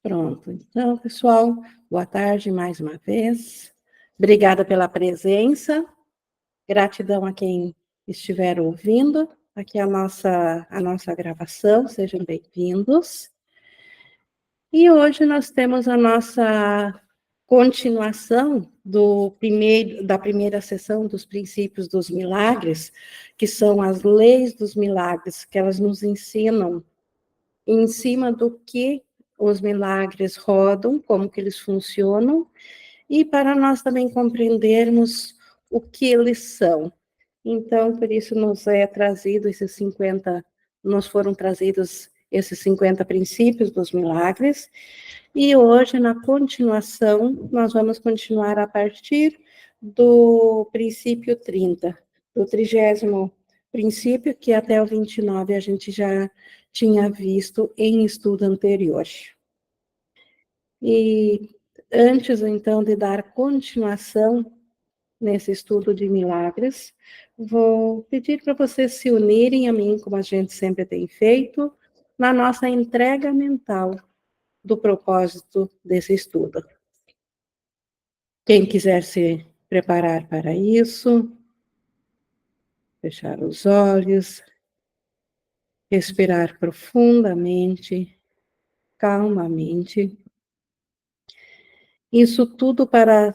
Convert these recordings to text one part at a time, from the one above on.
Pronto. Então, pessoal, boa tarde mais uma vez. Obrigada pela presença. Gratidão a quem estiver ouvindo. Aqui a nossa gravação. Sejam bem-vindos. E hoje nós temos a nossa continuação da primeira sessão dos princípios dos milagres, que são as leis dos milagres, que elas nos ensinam em cima do que os milagres rodam, como que eles funcionam, e para nós também compreendermos o que eles são. Então, por isso nos foram trazidos esses 50 princípios dos milagres, e hoje, na continuação, nós vamos continuar a partir do princípio 30, do 30º princípio, que até o 29 a gente já tinha visto em estudo anterior. E antes, então, de dar continuação nesse estudo de milagres, vou pedir para vocês se unirem a mim, como a gente sempre tem feito, na nossa entrega mental do propósito desse estudo. Quem quiser se preparar para isso, fechar os olhos, respirar profundamente, calmamente. Isso tudo para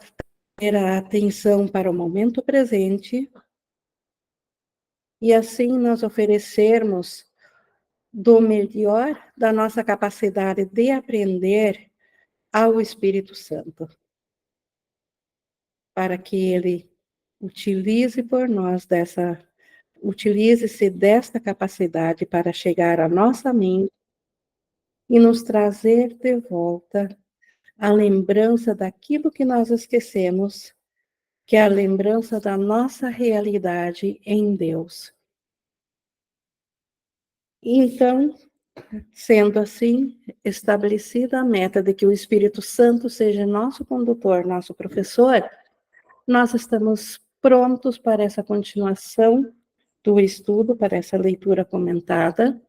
ter a atenção para o momento presente e assim nós oferecermos do melhor da nossa capacidade de aprender ao Espírito Santo, para que ele utilize-se desta capacidade para chegar à nossa mente e nos trazer de volta a lembrança daquilo que nós esquecemos, que é a lembrança da nossa realidade em Deus. Então, sendo assim, estabelecida a meta de que o Espírito Santo seja nosso condutor, nosso professor, nós estamos prontos para essa continuação do estudo, para essa leitura comentada,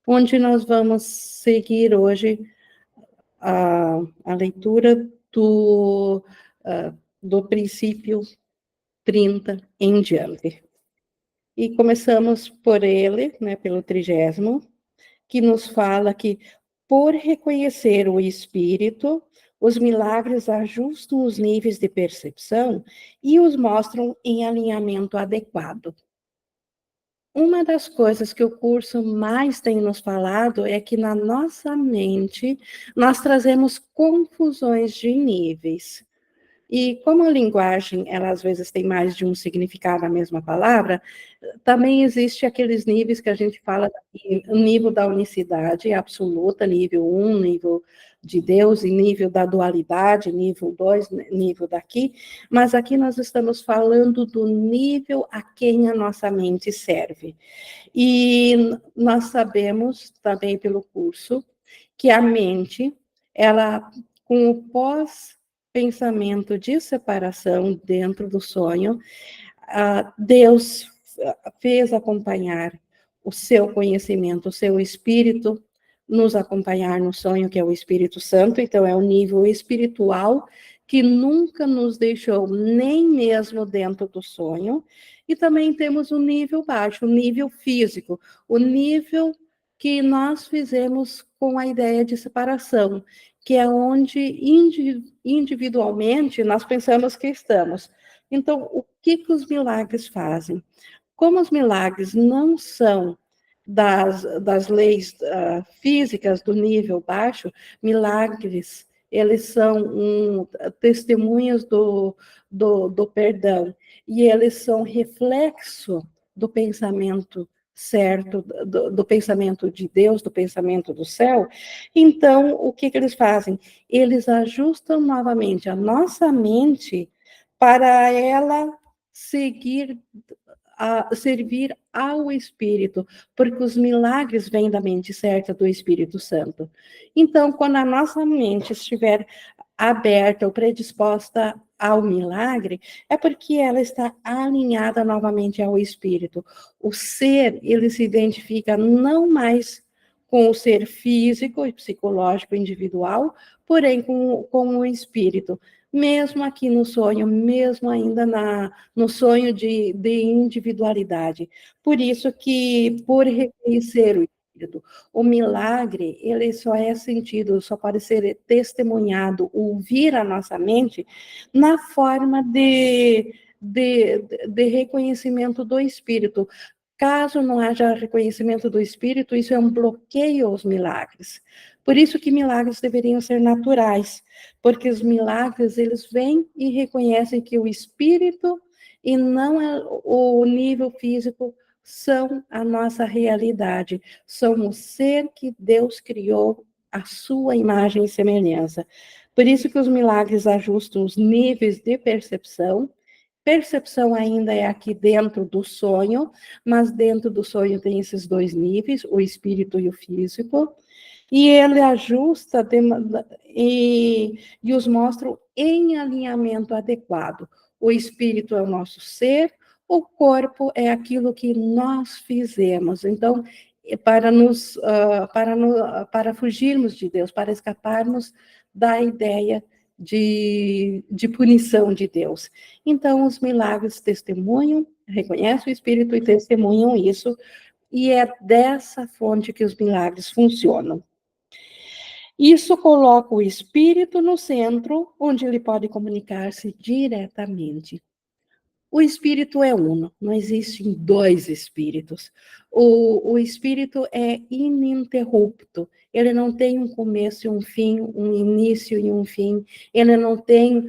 onde nós vamos seguir hoje a leitura do princípio 30 em diante. E começamos por ele, né, pelo 30º, que nos fala que, por reconhecer o Espírito, os milagres ajustam os níveis de percepção e os mostram em alinhamento adequado. Uma das coisas que o curso mais tem nos falado é que na nossa mente nós trazemos confusões de níveis. E como a linguagem, ela às vezes tem mais de um significado a mesma palavra, também existe aqueles níveis que a gente fala, o nível da unicidade absoluta, nível 1, nível de Deus, e nível da dualidade, nível 2, nível daqui, mas aqui nós estamos falando do nível a quem a nossa mente serve. E nós sabemos também pelo curso que a mente, ela, com o pós-pensamento de separação dentro do sonho, Deus fez acompanhar o seu conhecimento, o seu espírito, nos acompanhar no sonho, que é o Espírito Santo. Então, é o nível espiritual que nunca nos deixou, nem mesmo dentro do sonho. E também temos o nível baixo, o nível físico, o nível que nós fizemos com a ideia de separação, que é onde individualmente nós pensamos que estamos. Então, o que os milagres fazem? Como os milagres não são das leis físicas do nível baixo, milagres, eles são testemunhas do perdão, e eles são reflexo do pensamento certo, do pensamento de Deus, do pensamento do céu. Então, o que eles fazem? Eles ajustam novamente a nossa mente para ela servir ao Espírito, porque os milagres vêm da mente certa do Espírito Santo. Então, quando a nossa mente estiver aberta ou predisposta ao milagre, é porque ela está alinhada novamente ao Espírito. O ser, ele se identifica não mais com o ser físico e psicológico individual, porém com o espírito. Mesmo aqui no sonho, mesmo ainda no sonho de individualidade. Por isso que, por reconhecer o espírito, o milagre, ele só é sentido, só pode ser testemunhado, ouvir a nossa mente, na forma de reconhecimento do espírito. Caso não haja reconhecimento do espírito, isso é um bloqueio aos milagres. Por isso que milagres deveriam ser naturais, porque os milagres, eles vêm e reconhecem que o espírito e não o nível físico são a nossa realidade, são o ser que Deus criou à sua imagem e semelhança. Por isso que os milagres ajustam os níveis de percepção. Percepção ainda é aqui dentro do sonho, mas dentro do sonho tem esses dois níveis, o espírito e o físico, e ele ajusta e os mostra em alinhamento adequado. O espírito é o nosso ser, o corpo é aquilo que nós fizemos. Então, para fugirmos de Deus, para escaparmos da ideia de punição de Deus. Então, os milagres testemunham, reconhecem o Espírito e testemunham isso, e é dessa fonte que os milagres funcionam. Isso coloca o Espírito no centro, onde ele pode comunicar-se diretamente. O espírito é uno, não existem dois espíritos. O espírito é ininterrupto, ele não tem um começo e um fim, um início e um fim, ele não tem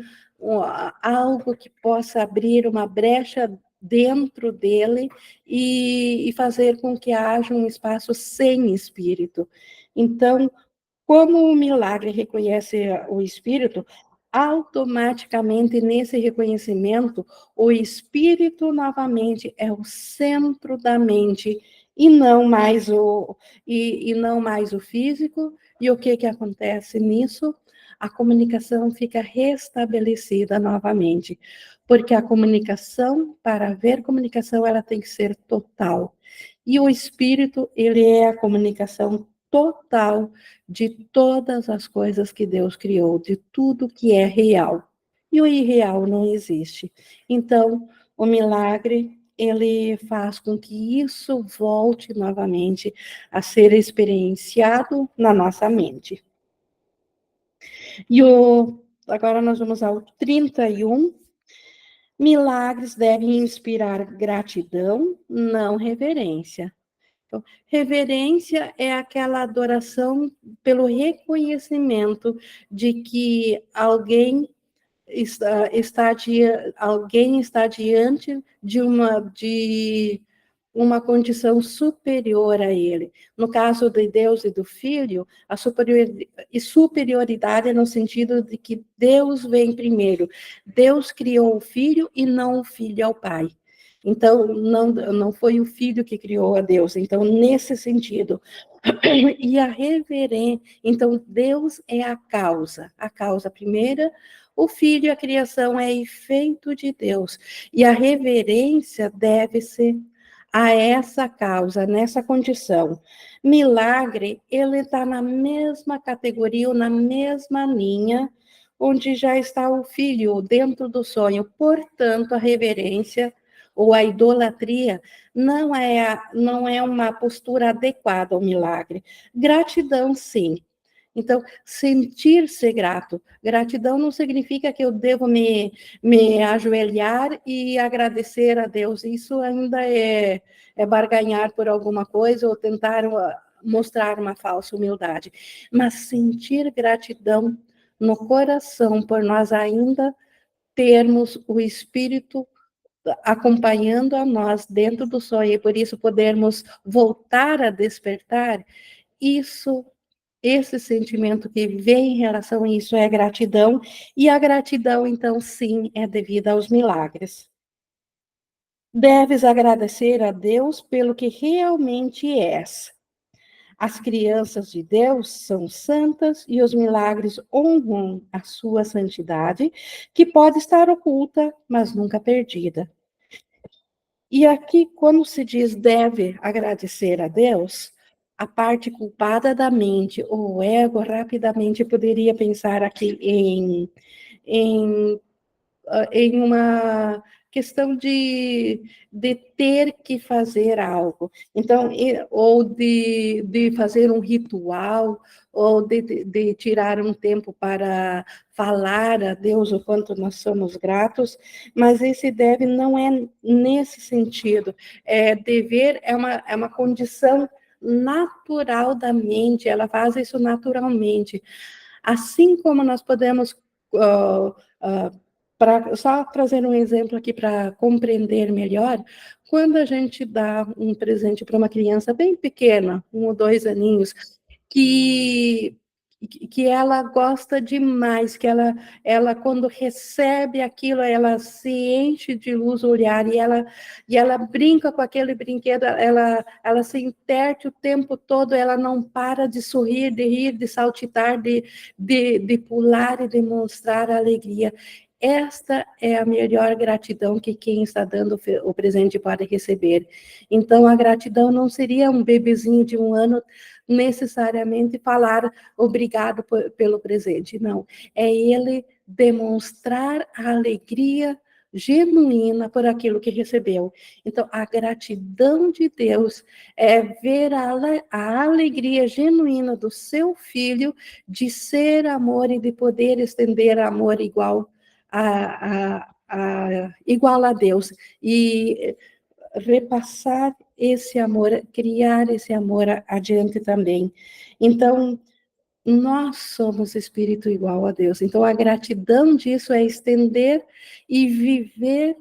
algo que possa abrir uma brecha dentro dele e fazer com que haja um espaço sem espírito. Então, como o milagre reconhece o espírito, automaticamente nesse reconhecimento, o espírito novamente é o centro da mente e não mais o físico. E o que acontece nisso? A comunicação fica restabelecida novamente, porque a comunicação, para haver comunicação, ela tem que ser total. E o espírito, ele é a comunicação total de todas as coisas que Deus criou, de tudo que é real. E o irreal não existe. Então, o milagre, ele faz com que isso volte novamente a ser experienciado na nossa mente. Agora nós vamos ao 31. Milagres devem inspirar gratidão, não reverência. Então, reverência é aquela adoração pelo reconhecimento de que alguém alguém está diante de uma condição superior a ele. No caso de Deus e do Filho, a superioridade é no sentido de que Deus vem primeiro. Deus criou o Filho e não o Filho ao Pai. Então, não foi o Filho que criou a Deus. Então, nesse sentido. E a reverência. Então, Deus é a causa primeira. O Filho, a criação, é efeito de Deus. E a reverência deve-se a essa causa, nessa condição. Milagre, ele está na mesma categoria, ou na mesma linha, onde já está o Filho dentro do sonho. Portanto, a reverência ou a idolatria não é uma postura adequada ao milagre. Gratidão, sim. Então, sentir-se grato. Gratidão não significa que eu devo me ajoelhar e agradecer a Deus. Isso ainda é barganhar por alguma coisa ou tentar mostrar uma falsa humildade. Mas sentir gratidão no coração por nós ainda termos o Espírito acompanhando a nós dentro do sonho e por isso podermos voltar a despertar, esse sentimento que vem em relação a isso é gratidão, e a gratidão, então, sim, é devida aos milagres. Deves agradecer a Deus pelo que realmente és. As crianças de Deus são santas e os milagres honram a sua santidade, que pode estar oculta, mas nunca perdida. E aqui, quando se diz deve agradecer a Deus, a parte culpada da mente, o ego rapidamente poderia pensar aqui em em uma questão de ter que fazer algo. Então, ou de fazer um ritual, ou de tirar um tempo para falar a Deus o quanto nós somos gratos, mas esse deve não é nesse sentido. Dever é uma condição natural da mente, ela faz isso naturalmente. Assim como nós podemos uh, uh, só trazer um exemplo aqui para compreender melhor, quando a gente dá um presente para uma criança bem pequena, 1 ou 2 aninhos, que que ela gosta demais, que ela quando recebe aquilo, ela se enche de luz o olhar e ela brinca com aquele brinquedo, ela se interte o tempo todo, ela não para de sorrir, de rir, de saltitar, de pular e demonstrar alegria. Esta é a melhor gratidão que quem está dando o presente pode receber. Então, a gratidão não seria um bebezinho de 1 ano necessariamente falar obrigado pelo presente, não. É ele demonstrar a alegria genuína por aquilo que recebeu. Então, a gratidão de Deus é ver a alegria genuína do seu filho de ser amor e de poder estender amor igual a Deus. E repassar esse amor, criar esse amor adiante também. Então, nós somos espírito igual a Deus. Então, a gratidão disso é estender e viver,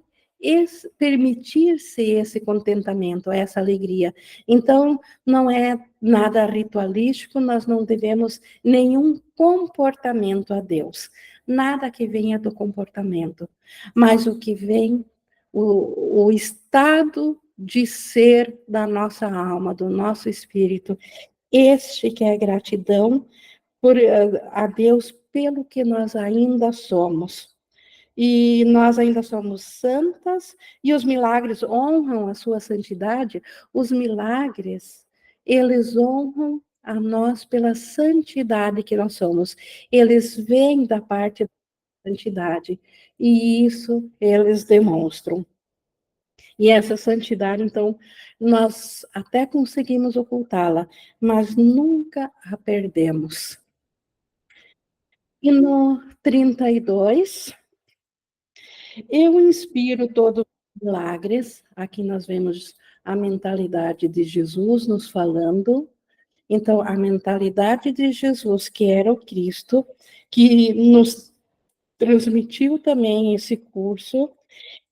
permitir-se esse contentamento, essa alegria. Então, não é nada ritualístico, nós não devemos nenhum comportamento a Deus. Nada que venha do comportamento, mas o que vem, o estado de ser da nossa alma, do nosso espírito, este que é gratidão a Deus pelo que nós ainda somos. E nós ainda somos santas, e os milagres honram a sua santidade. Os milagres, eles honram a nós pela santidade que nós somos. Eles vêm da parte da santidade, e isso eles demonstram. E essa santidade, então, nós até conseguimos ocultá-la, mas nunca a perdemos. E no 32, eu inspiro todos os milagres. Aqui nós vemos a mentalidade de Jesus nos falando. Então, a mentalidade de Jesus, que era o Cristo, que nos transmitiu também esse curso,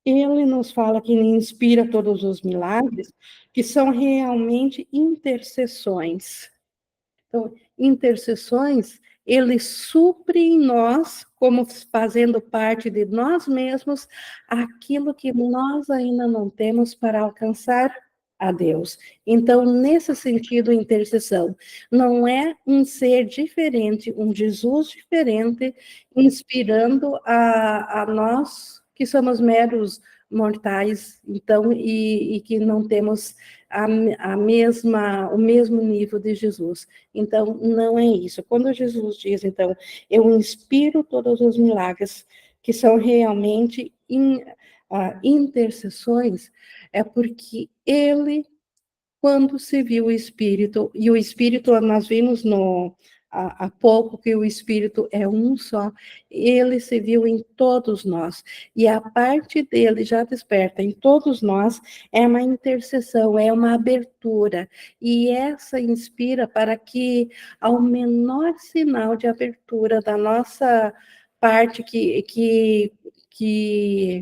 ele nos fala que inspira todos os milagres, que são realmente intercessões. Então, intercessões, ele supre em nós, como fazendo parte de nós mesmos, aquilo que nós ainda não temos para alcançar a Deus. Então, nesse sentido, intercessão não é um ser diferente, um Jesus diferente, inspirando a nós que somos meros mortais, então, e que não temos o mesmo nível de Jesus. Então, não é isso. Quando Jesus diz, então, eu inspiro todos os milagres, que são realmente intercessões, é porque ele, quando se viu o Espírito, e o Espírito, nós vimos há pouco que o Espírito é um só, ele se viu em todos nós, e a parte dele já desperta em todos nós, é uma intercessão, é uma abertura, e essa inspira para que, ao menor sinal de abertura da nossa parte que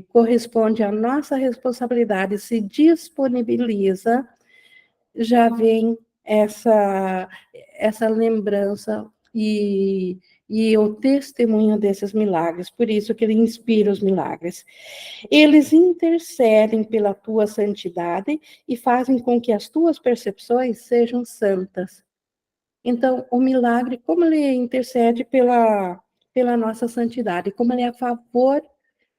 corresponde à nossa responsabilidade, se disponibiliza, já vem essa lembrança e o testemunho desses milagres, por isso que ele inspira os milagres. Eles intercedem pela tua santidade e fazem com que as tuas percepções sejam santas. Então, o milagre, como ele intercede pela nossa santidade, como ele é a favor,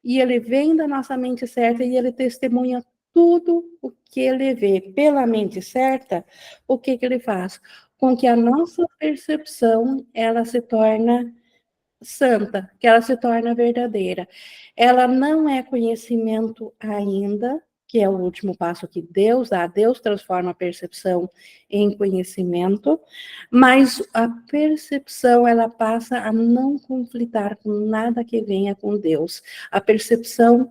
e ele vem da nossa mente certa e ele testemunha tudo o que ele vê pela mente certa, o que que ele faz? Com que a nossa percepção, ela se torna santa, que ela se torna verdadeira. Ela não é conhecimento ainda, que é o último passo que Deus dá. Deus transforma a percepção em conhecimento, mas a percepção, ela passa a não conflitar com nada que venha com Deus. A percepção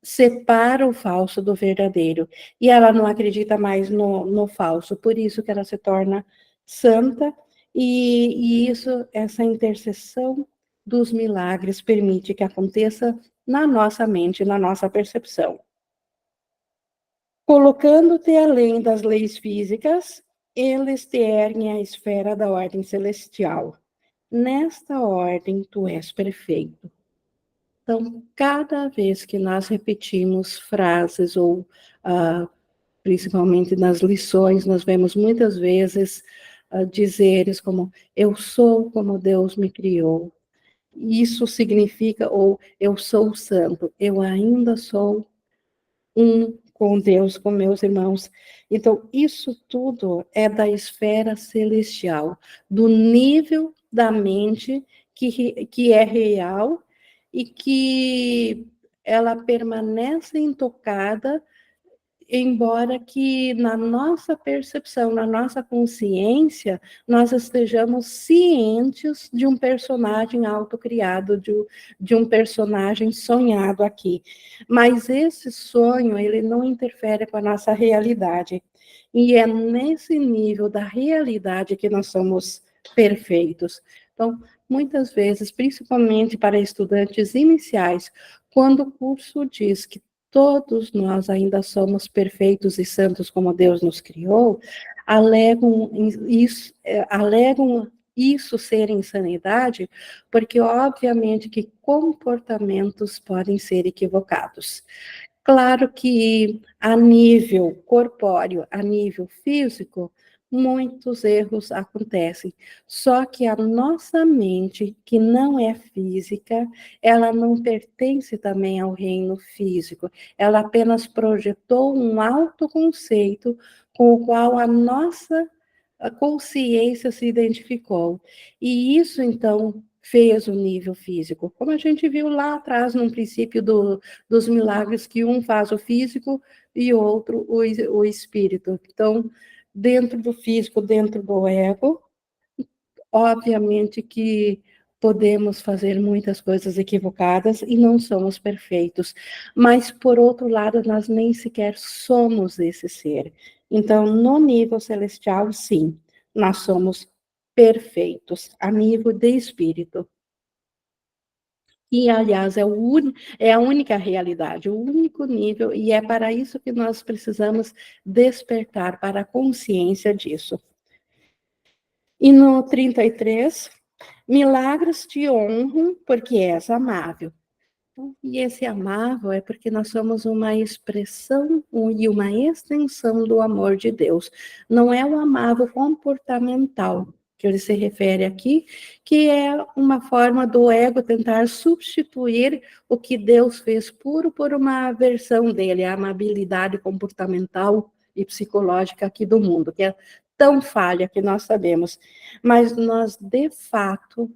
separa o falso do verdadeiro. E ela não acredita mais no falso, por isso que ela se torna santa, e isso, essa intercessão dos milagres permite que aconteça na nossa mente, na nossa percepção. Colocando-te além das leis físicas, eles te erguem à esfera da ordem celestial. Nesta ordem, tu és perfeito. Então, cada vez que nós repetimos frases, ou principalmente nas lições, nós vemos muitas vezes dizeres como: eu sou como Deus me criou. Isso significa, ou eu sou santo, eu ainda sou um com Deus, com meus irmãos. Então, isso tudo é da esfera celestial, do nível da mente que é real e que ela permanece intocada, embora que na nossa percepção, na nossa consciência, nós estejamos cientes de um personagem autocriado, de um personagem sonhado aqui. Mas esse sonho, ele não interfere com a nossa realidade. E é nesse nível da realidade que nós somos perfeitos. Então, muitas vezes, principalmente para estudantes iniciais, quando o curso diz que todos nós ainda somos perfeitos e santos como Deus nos criou, alegam isso ser insanidade, porque obviamente que comportamentos podem ser equivocados. Claro que a nível corpóreo, a nível físico, muitos erros acontecem. Só que a nossa mente, que não é física, ela não pertence também ao reino físico. Ela apenas projetou um autoconceito com o qual a nossa consciência se identificou. E isso, então, fez o nível físico. Como a gente viu lá atrás, no princípio dos milagres, que um faz o físico e outro o espírito. Então, dentro do físico, dentro do ego, obviamente que podemos fazer muitas coisas equivocadas e não somos perfeitos, mas, por outro lado, nós nem sequer somos esse ser. Então, no nível celestial, sim, nós somos perfeitos, a nível de espírito. E, aliás, é a única realidade, o único nível, e é para isso que nós precisamos despertar para a consciência disso. E no 33, milagres te honram porque és amável. E esse amável é porque nós somos uma expressão e uma extensão do amor de Deus. Não é o amável comportamental que ele se refere aqui, que é uma forma do ego tentar substituir o que Deus fez puro por uma versão dele, a amabilidade comportamental e psicológica aqui do mundo, que é tão falha que nós sabemos. Mas nós, de fato,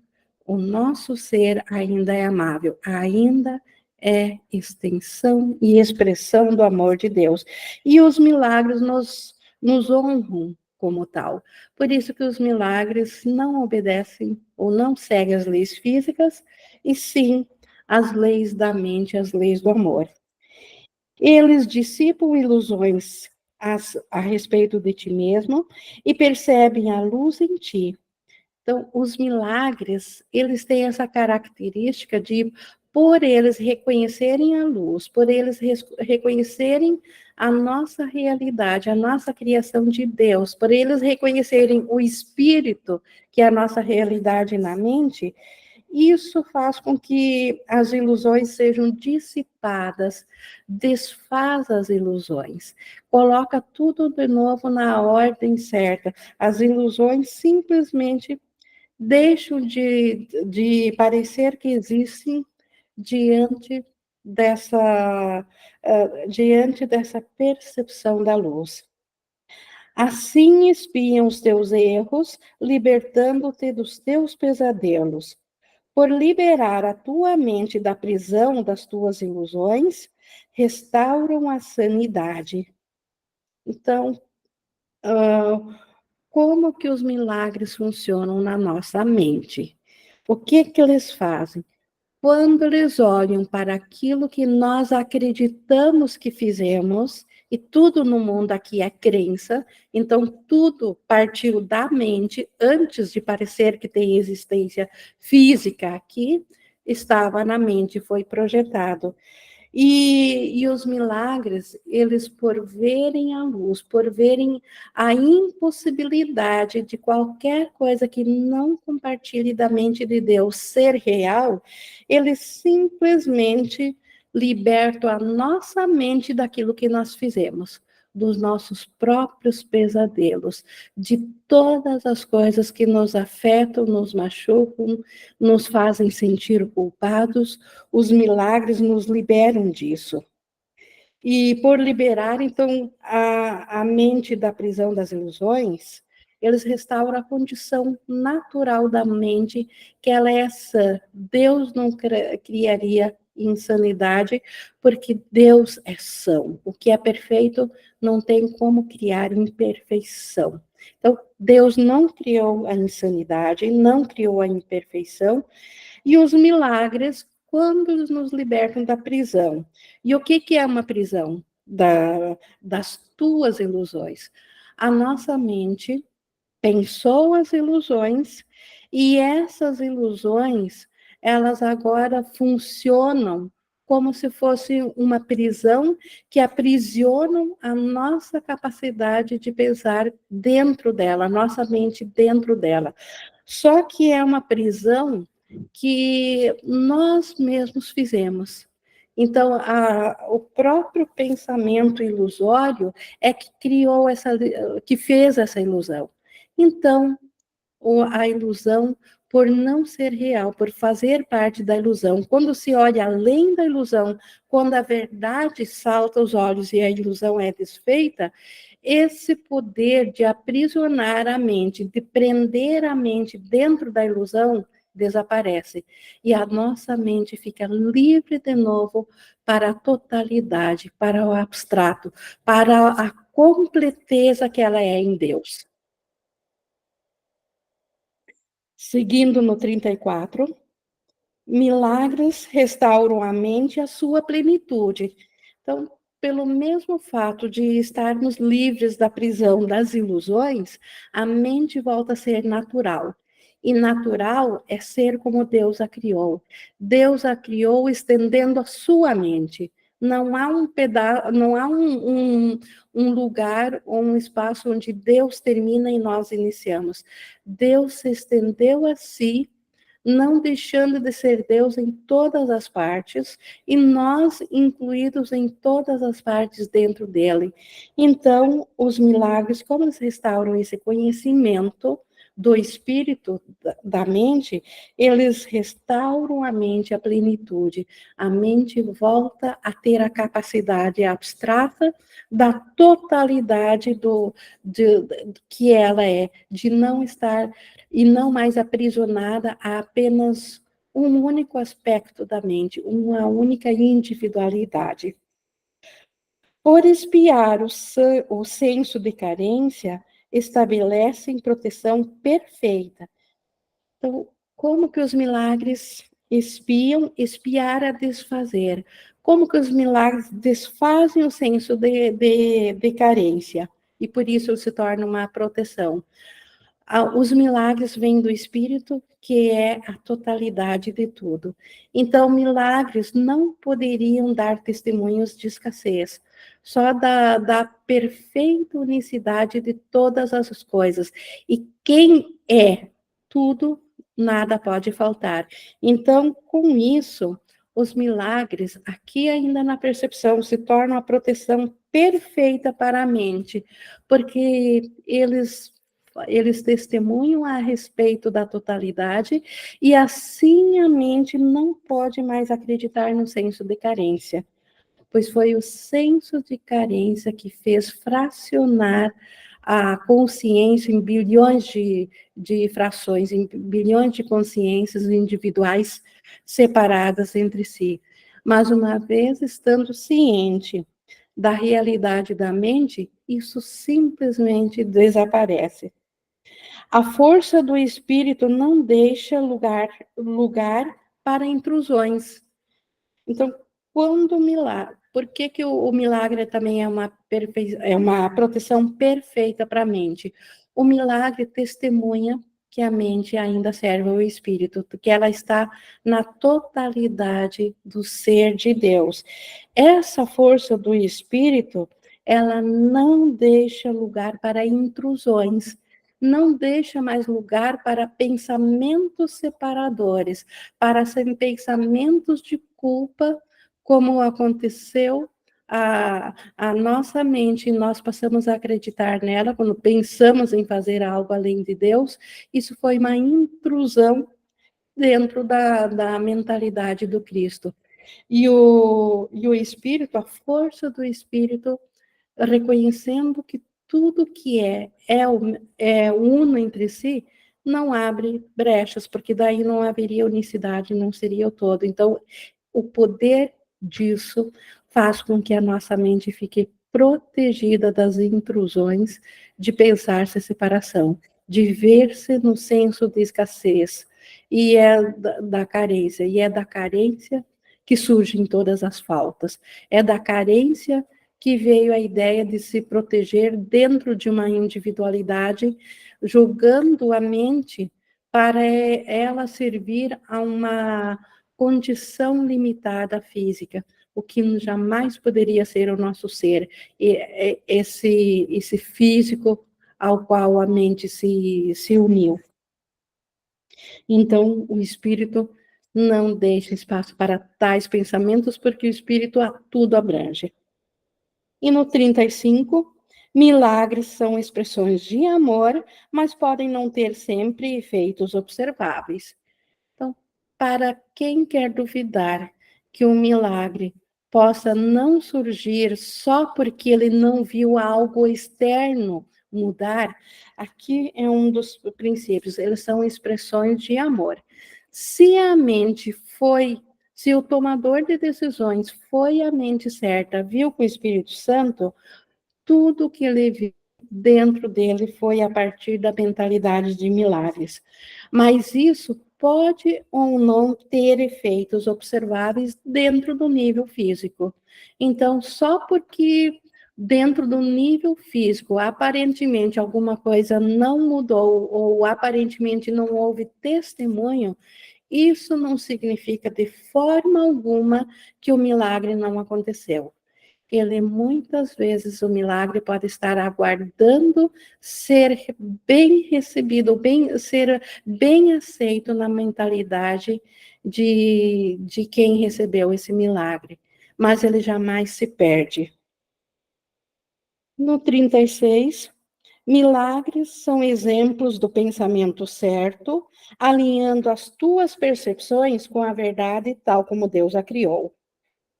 o nosso ser ainda é amável, ainda é extensão e expressão do amor de Deus. E os milagres nos honram como tal. Por isso que os milagres não obedecem ou não seguem as leis físicas, e sim as leis da mente, as leis do amor. Eles dissipam ilusões a respeito de ti mesmo e percebem a luz em ti. Então, os milagres, eles têm essa característica de, por eles reconhecerem a luz, por eles reconhecerem a nossa realidade, a nossa criação de Deus, por eles reconhecerem o Espírito, que é a nossa realidade na mente, isso faz com que as ilusões sejam dissipadas, desfaz as ilusões, coloca tudo de novo na ordem certa. As ilusões simplesmente deixam de parecer que existem diante diante dessa percepção da luz. Assim espiam os teus erros, libertando-te dos teus pesadelos. Por liberar a tua mente da prisão das tuas ilusões, restauram a sanidade. Então, como que os milagres funcionam na nossa mente? O que que eles fazem? Quando eles olham para aquilo que nós acreditamos que fizemos, e tudo no mundo aqui é crença, então tudo partiu da mente, antes de parecer que tem existência física aqui, estava na mente, foi projetado. E os milagres, eles por verem a luz, por verem a impossibilidade de qualquer coisa que não compartilhe da mente de Deus ser real, eles simplesmente libertam a nossa mente daquilo que nós fizemos, dos nossos próprios pesadelos, de todas as coisas que nos afetam, nos machucam, nos fazem sentir culpados. Os milagres nos liberam disso. E por liberar, então, a mente da prisão das ilusões, eles restauram a condição natural da mente, que ela é sã. Deus não criaria insanidade, porque Deus é são. O que é perfeito não tem como criar imperfeição. Então, Deus não criou a insanidade, não criou a imperfeição, e os milagres, quando nos libertam da prisão. E o que é uma prisão? Das tuas ilusões. A nossa mente pensou as ilusões, e essas ilusões, elas agora funcionam como se fosse uma prisão que aprisionam a nossa capacidade de pensar dentro dela, a nossa mente dentro dela. Só que é uma prisão que nós mesmos fizemos. Então, o próprio pensamento ilusório é que criou que fez essa ilusão. Então, a ilusão, por não ser real, por fazer parte da ilusão, quando se olha além da ilusão, quando a verdade salta aos olhos e a ilusão é desfeita, esse poder de aprisionar a mente, de prender a mente dentro da ilusão, desaparece. E a nossa mente fica livre de novo para a totalidade, para o abstrato, para a completeza que ela é em Deus. Seguindo no 34, milagres restauram a mente à sua plenitude. Então, pelo mesmo fato de estarmos livres da prisão das ilusões, a mente volta a ser natural. E natural é ser como Deus a criou. Deus a criou estendendo a sua mente. Não há não há um lugar ou um espaço onde Deus termina e nós iniciamos. Deus se estendeu a si, não deixando de ser Deus em todas as partes, e nós incluídos em todas as partes dentro dele. Então, os milagres, como eles restauram esse conhecimento do espírito, da mente, eles restauram a mente à plenitude. A mente volta a ter a capacidade abstrata da totalidade que ela é, de não estar e não mais aprisionada a apenas um único aspecto da mente, uma única individualidade. Por espiar o senso de carência, estabelecem proteção perfeita. Então, como que os milagres espiam? Espiar a desfazer. Como que os milagres desfazem o senso de carência? E por isso se torna uma proteção. Os milagres vêm do Espírito, que é a totalidade de tudo. Então, milagres não poderiam dar testemunhos de escassez, só da perfeita unicidade de todas as coisas. E quem é tudo, nada pode faltar. Então, com isso, os milagres, aqui ainda na percepção, se tornam a proteção perfeita para a mente, porque eles eles testemunham a respeito da totalidade, e assim a mente não pode mais acreditar no senso de carência, pois foi o senso de carência que fez fracionar a consciência em bilhões de frações, em bilhões de consciências individuais separadas entre si. Mas uma vez estando ciente da realidade da mente, isso simplesmente desaparece. A força do espírito não deixa lugar para intrusões. Então, quando o milagre, por que, que o milagre também é uma proteção perfeita para a mente? O milagre testemunha que a mente ainda serve ao espírito, que ela está na totalidade do ser de Deus. Essa força do espírito, ela não deixa lugar para intrusões, não deixa mais lugar para pensamentos separadores, para pensamentos de culpa, como aconteceu a nossa mente, e nós passamos a acreditar nela, quando pensamos em fazer algo além de Deus, isso foi uma intrusão dentro da mentalidade do Cristo. E o Espírito, a força do Espírito, reconhecendo que tudo que é uno entre si, não abre brechas, porque daí não haveria unicidade, não seria o todo. Então, o poder disso faz com que a nossa mente fique protegida das intrusões de pensar-se separação, de ver-se no senso de escassez, e é da carência, e é da carência que surgem todas as faltas, é da carência que veio a ideia de se proteger dentro de uma individualidade, jogando a mente para ela servir a uma condição limitada física, o que jamais poderia ser o nosso ser, esse físico ao qual a mente se uniu. Então, o espírito não deixa espaço para tais pensamentos, porque o espírito a tudo abrange. E no 35, milagres são expressões de amor, mas podem não ter sempre efeitos observáveis. Então, para quem quer duvidar que um milagre possa não surgir só porque ele não viu algo externo mudar, aqui é um dos princípios, eles são expressões de amor. Se a mente foi, se o tomador de decisões foi a mente certa, viu com o Espírito Santo, tudo que ele viu dentro dele foi a partir da mentalidade de milagres. Mas isso pode ou não ter efeitos observáveis dentro do nível físico. Então, só porque dentro do nível físico, aparentemente alguma coisa não mudou ou aparentemente não houve testemunho, isso não significa de forma alguma que o milagre não aconteceu. Ele muitas vezes o milagre pode estar aguardando ser bem recebido, ser bem aceito na mentalidade de quem recebeu esse milagre, mas ele jamais se perde. No 36, milagres são exemplos do pensamento certo, alinhando as tuas percepções com a verdade tal como Deus a criou.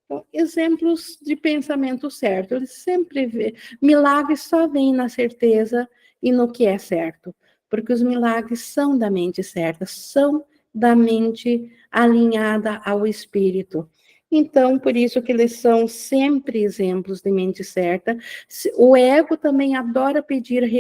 Então, exemplos de pensamento certo, ele sempre vê, milagres só vêm na certeza e no que é certo, porque os milagres são da mente certa, são da mente alinhada ao espírito. Então, por isso que eles são sempre exemplos de mente certa. O ego também adora pedir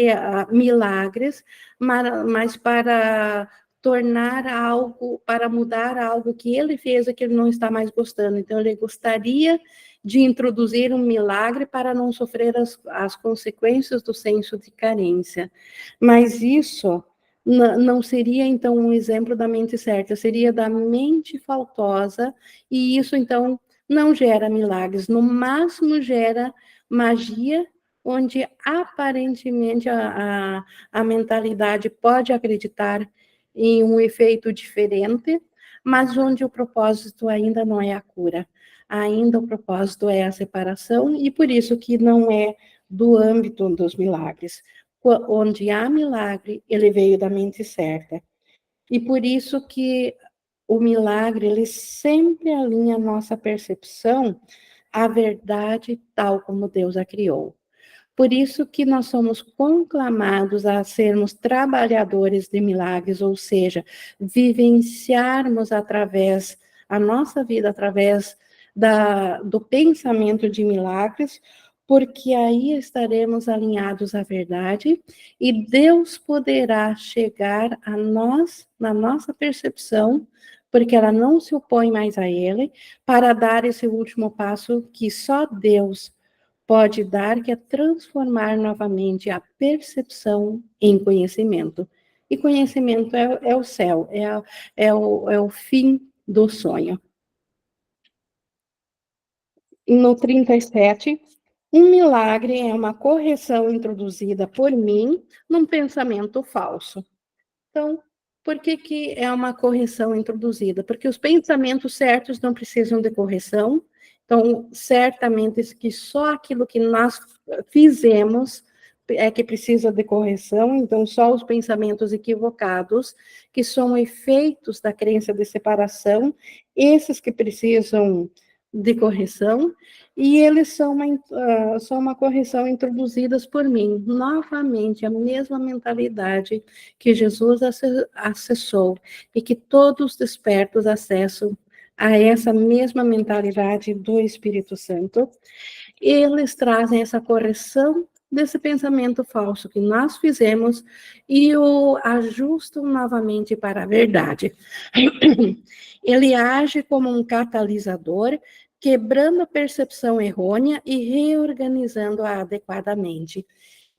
milagres, mas para tornar algo, para mudar algo que ele fez e que ele não está mais gostando. Então, ele gostaria de introduzir um milagre para não sofrer as consequências do senso de carência. Mas isso não seria, então, um exemplo da mente certa, seria da mente faltosa, e isso, então, não gera milagres, no máximo gera magia, onde aparentemente a mentalidade pode acreditar em um efeito diferente, mas onde o propósito ainda não é a cura. Ainda o propósito é a separação, e por isso que não é do âmbito dos milagres. onde há milagre, ele veio da mente certa. E por isso que o milagre, ele sempre alinha a nossa percepção à verdade tal como Deus a criou. Por isso que nós somos conclamados a sermos trabalhadores de milagres, ou seja, vivenciarmos através, a nossa vida através do pensamento de milagres, porque aí estaremos alinhados à verdade e Deus poderá chegar a nós, na nossa percepção, porque ela não se opõe mais a Ele, para dar esse último passo que só Deus pode dar, que é transformar novamente a percepção em conhecimento. E conhecimento é o céu, é o fim do sonho. No 37, um milagre é uma correção introduzida por mim num pensamento falso. Então, por que é uma correção introduzida? Porque os pensamentos certos não precisam de correção. Então, certamente que só aquilo que nós fizemos é que precisa de correção. Então, só os pensamentos equivocados, que são efeitos da crença de separação, esses que precisam de correção, e eles são uma correção introduzidas por mim. Novamente, a mesma mentalidade que Jesus acessou e que todos despertos acessam a essa mesma mentalidade do Espírito Santo, eles trazem essa correção desse pensamento falso que nós fizemos e o ajustam novamente para a verdade. Ele age como um catalisador, quebrando a percepção errônea e reorganizando-a adequadamente.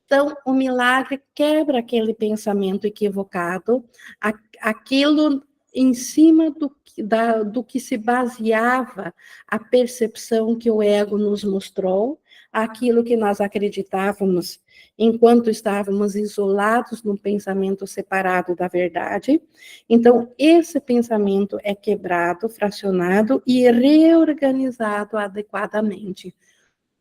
Então, o milagre quebra aquele pensamento equivocado, aquilo em cima do que se baseava a percepção que o ego nos mostrou, aquilo que nós acreditávamos enquanto estávamos isolados num pensamento separado da verdade. Então, esse pensamento é quebrado, fracionado e reorganizado adequadamente.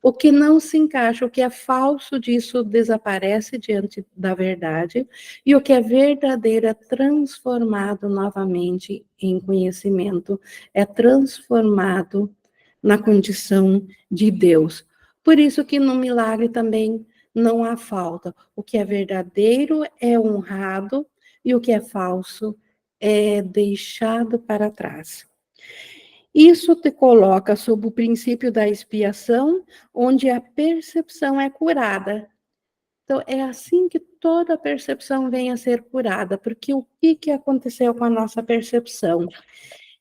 O que não se encaixa, o que é falso disso desaparece diante da verdade, e o que é verdadeiro é transformado novamente em conhecimento, é transformado na condição de Deus. Por isso que no milagre também não há falta. O que é verdadeiro é honrado e o que é falso é deixado para trás. Isso te coloca sob o princípio da expiação, onde a percepção é curada. Então, é assim que toda percepção vem a ser curada, porque o que aconteceu com a nossa percepção?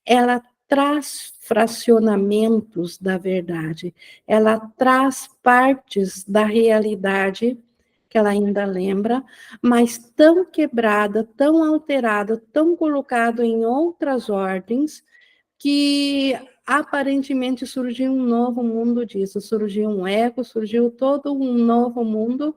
Ela traz fracionamentos da verdade, ela traz partes da realidade que ela ainda lembra, mas tão quebrada, tão alterada, tão colocado em outras ordens, que aparentemente surgiu um novo mundo disso, surgiu um ego, surgiu todo um novo mundo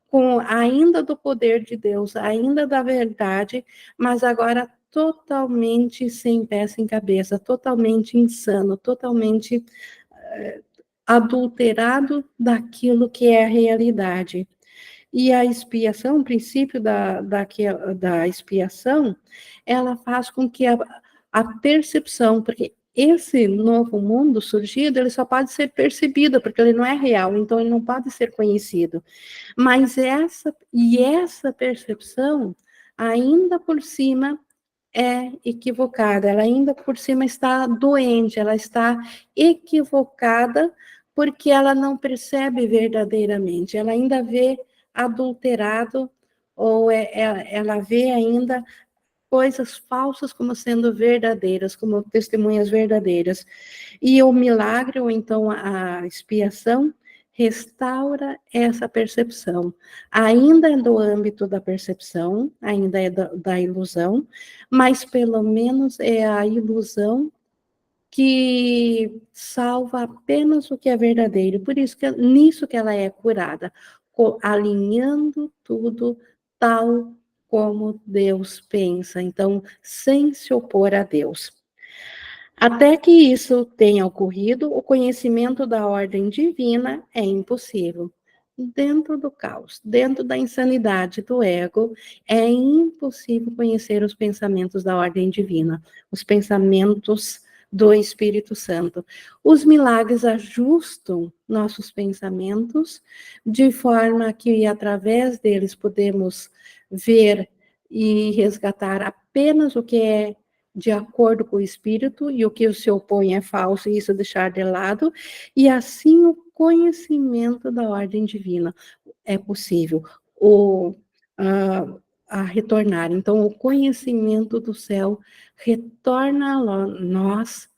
com ainda do poder de Deus, ainda da verdade, mas agora totalmente sem pé, sem cabeça, totalmente insano, totalmente adulterado daquilo que é a realidade. E a expiação, o princípio da expiação, ela faz com que a percepção, porque esse novo mundo surgido, ele só pode ser percebido, porque ele não é real, então ele não pode ser conhecido. Mas essa percepção, ainda por cima, é equivocada, ela ainda por cima está doente, ela está equivocada, porque ela não percebe verdadeiramente, ela ainda vê adulterado, ou ela vê ainda coisas falsas como sendo verdadeiras, como testemunhas verdadeiras. E o milagre, ou então a expiação, restaura essa percepção. Ainda é do âmbito da percepção, ainda é da ilusão, mas pelo menos é a ilusão que salva apenas o que é verdadeiro. Por isso que nisso que ela é curada, alinhando tudo tal como Deus pensa, então sem se opor a Deus. Até que isso tenha ocorrido, o conhecimento da ordem divina é impossível. dentro do caos, dentro da insanidade do ego, é impossível conhecer os pensamentos da ordem divina, os pensamentos do Espírito Santo. Os milagres ajustam nossos pensamentos de forma que, através deles, podemos ver e resgatar apenas o que é de acordo com o Espírito, e o que se opõe é falso, e isso deixar de lado, e assim o conhecimento da ordem divina é possível a retornar. Então, o conhecimento do céu retorna a nós,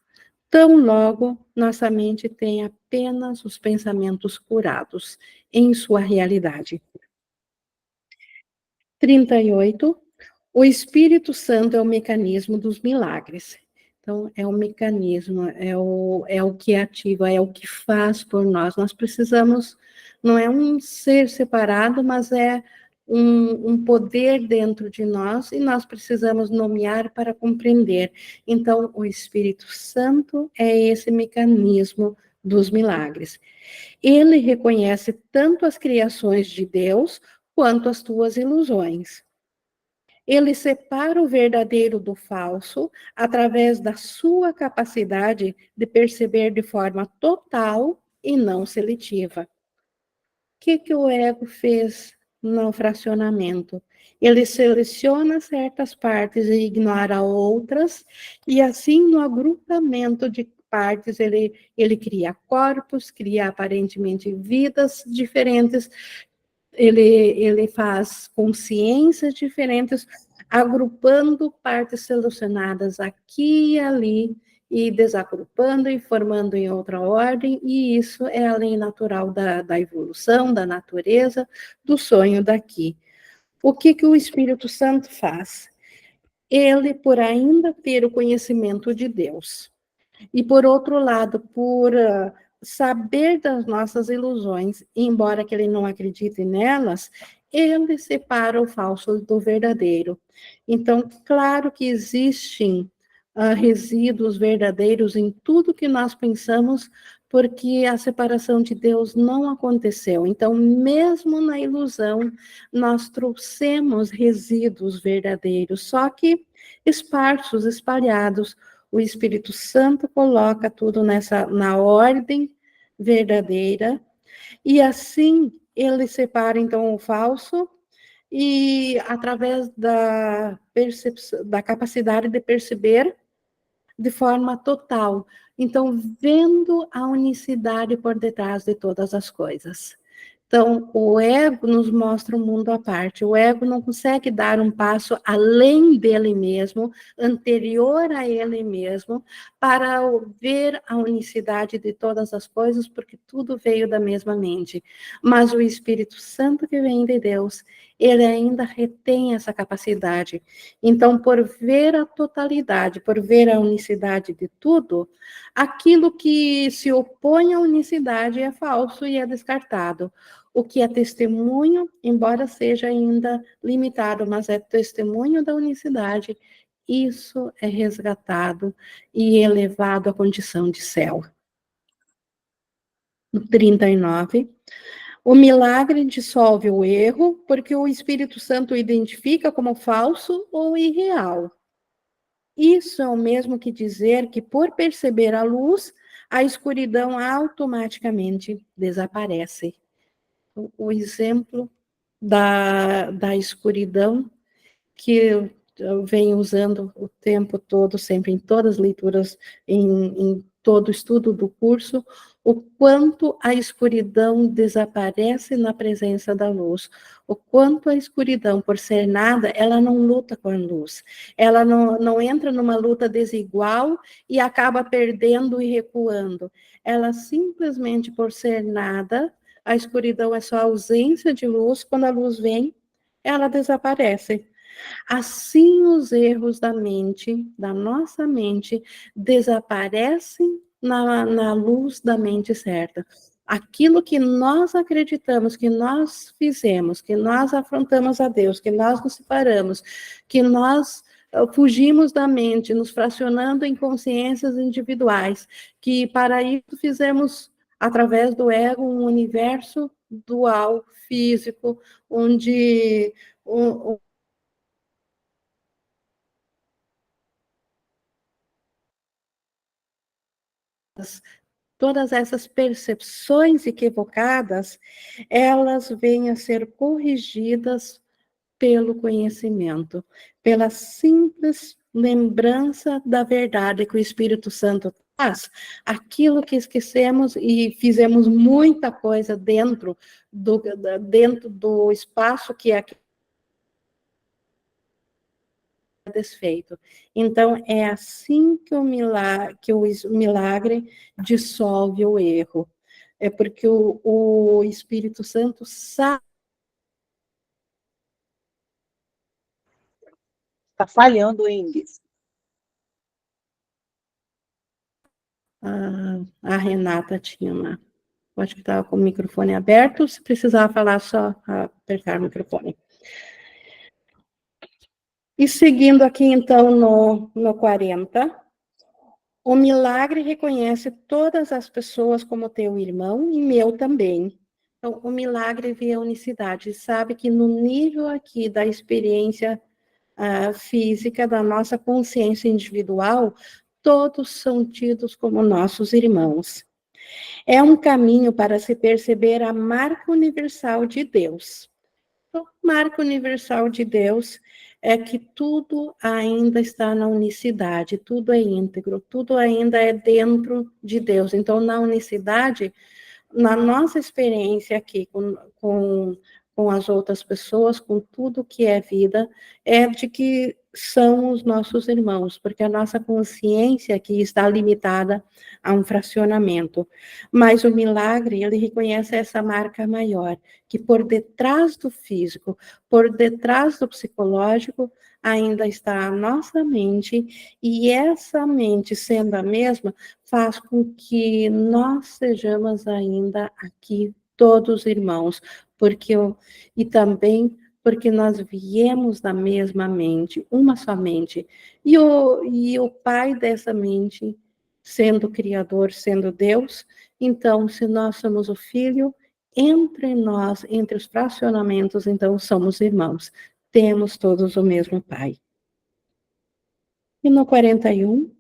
tão logo nossa mente tem apenas os pensamentos curados em sua realidade. 38. O Espírito Santo é o mecanismo dos milagres. Então, é o mecanismo, é o que ativa, é o que faz por nós. Nós precisamos, não é um ser separado, mas é um poder dentro de nós, e nós precisamos nomear para compreender. Então, o Espírito Santo é esse mecanismo dos milagres. Ele reconhece tanto as criações de Deus quanto as tuas ilusões. Ele separa o verdadeiro do falso através da sua capacidade de perceber de forma total e não seletiva. O que o ego fez no fracionamento? Ele seleciona certas partes e ignora outras, e assim no agrupamento de partes ele cria corpos, cria aparentemente vidas diferentes, ele faz consciências diferentes, agrupando partes selecionadas aqui e ali, e desagrupando e formando em outra ordem, e isso é a lei natural da evolução, da natureza, do sonho daqui. O que o Espírito Santo faz? Ele, por ainda ter o conhecimento de Deus, e, por outro lado, por saber das nossas ilusões, embora que ele não acredite nelas, ele separa o falso do verdadeiro. Então, claro que existem resíduos verdadeiros em tudo que nós pensamos, porque a separação de Deus não aconteceu. Então, mesmo na ilusão, nós trouxemos resíduos verdadeiros, só que esparsos, espalhados. O Espírito Santo coloca tudo na ordem verdadeira, e assim ele separa então o falso, e através da percepção, da capacidade de perceber de forma total. Então, vendo a unicidade por detrás de todas as coisas. Então, o ego nos mostra um mundo à parte. O ego não consegue dar um passo além dele mesmo, anterior a ele mesmo, para ver a unicidade de todas as coisas, porque tudo veio da mesma mente. Mas o Espírito Santo que vem de Deus, ele ainda retém essa capacidade. Então, por ver a totalidade, por ver a unicidade de tudo, aquilo que se opõe à unicidade é falso e é descartado. O que é testemunho, embora seja ainda limitado, mas é testemunho da unicidade, isso é resgatado e elevado à condição de céu. 39. O milagre dissolve o erro, porque o Espírito Santo identifica como falso ou irreal. Isso é o mesmo que dizer que, por perceber a luz, a escuridão automaticamente desaparece. O exemplo da escuridão que eu venho usando o tempo todo, sempre em todas as leituras, em todo o estudo do curso, o quanto a escuridão desaparece na presença da luz, o quanto a escuridão, por ser nada, ela não luta com a luz, ela não entra numa luta desigual e acaba perdendo e recuando, ela simplesmente, por ser nada, a escuridão é só ausência de luz, quando a luz vem, ela desaparece. Assim, os erros da mente, da nossa mente, desaparecem na luz da mente certa. Aquilo que nós acreditamos, que nós fizemos, que nós afrontamos a Deus, que nós nos separamos, que nós fugimos da mente, nos fracionando em consciências individuais, que para isso fizemos, através do ego, um universo dual físico, onde todas essas percepções equivocadas, elas vêm a ser corrigidas pelo conhecimento, pela simples lembrança da verdade que o Espírito Santo traz, aquilo que esquecemos e fizemos muita coisa dentro do espaço que é desfeito. Então, é assim que o milagre dissolve o erro. É porque o Espírito Santo sabe. Está falhando o índice. A Renata tinha uma. Acho que estava com o microfone aberto. Se precisar falar, só apertar o microfone. E seguindo aqui, então, no 40. O milagre reconhece todas as pessoas como teu irmão e meu também. Então, o milagre vê a unicidade. Sabe que no nível aqui da experiência física, da nossa consciência individual, todos são tidos como nossos irmãos. É um caminho para se perceber a marca universal de Deus. Então, marca universal de Deus é que tudo ainda está na unicidade, tudo é íntegro, tudo ainda é dentro de Deus. Então, na unicidade, na nossa experiência aqui com as outras pessoas, com tudo que é vida, é de que são os nossos irmãos, porque a nossa consciência aqui está limitada a um fracionamento. Mas o milagre, ele reconhece essa marca maior, que por detrás do físico, por detrás do psicológico, ainda está a nossa mente, e essa mente, sendo a mesma, faz com que nós sejamos ainda aqui todos irmãos, e também porque nós viemos da mesma mente, uma só mente, e o pai dessa mente, sendo o Criador, sendo Deus, então, se nós somos o Filho, entre nós, entre os fracionamentos, então, somos irmãos, temos todos o mesmo Pai. E no 41,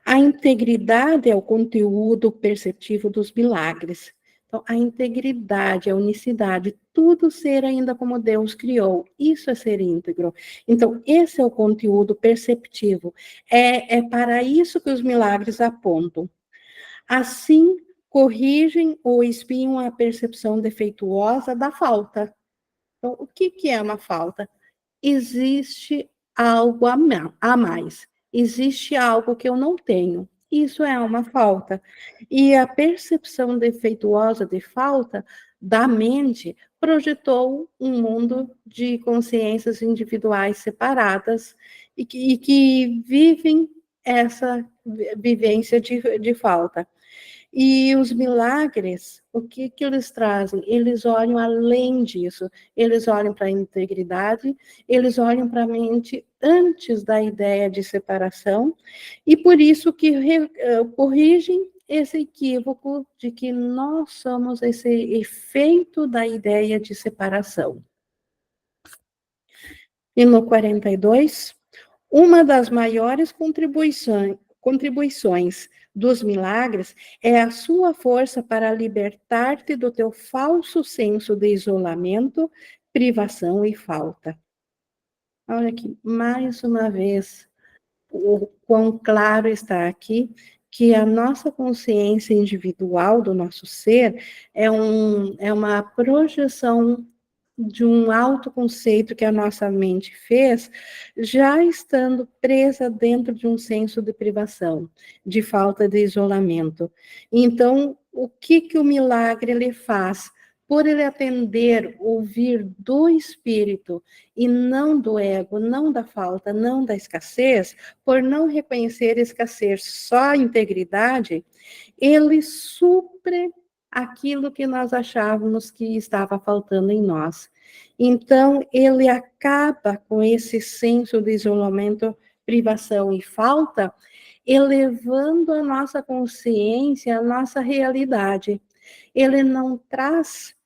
a integridade é o conteúdo perceptivo dos milagres. Então, a integridade, a unicidade, tudo ser ainda como Deus criou, isso é ser íntegro. Então, esse é o conteúdo perceptivo. É para isso que os milagres apontam. Assim, corrigem ou espiam a percepção defeituosa da falta. Então, o que é uma falta? Existe algo a mais, existe algo que eu não tenho. Isso é uma falta. E a percepção defeituosa de falta da mente projetou um mundo de consciências individuais separadas e que vivem essa vivência de falta. E os milagres, o que eles trazem? Eles olham além disso, eles olham para a integridade, eles olham para a mente antes da ideia de separação, e por isso que corrigem esse equívoco de que nós somos esse efeito da ideia de separação. E no 42, uma das maiores contribuições dos milagres é a sua força para libertar-te do teu falso senso de isolamento, privação e falta. Olha aqui, mais uma vez, o quão claro está aqui que a nossa consciência individual do nosso ser é uma projeção de um autoconceito que a nossa mente fez, já estando presa dentro de um senso de privação, de falta de isolamento. Então, o que o milagre ele faz? Por ele atender, ouvir do espírito e não do ego, não da falta, não da escassez, por não reconhecer escassez, só a integridade, ele supre aquilo que nós achávamos que estava faltando em nós. Então, ele acaba com esse senso de isolamento, privação e falta, elevando a nossa consciência, a nossa realidade. Ele não traz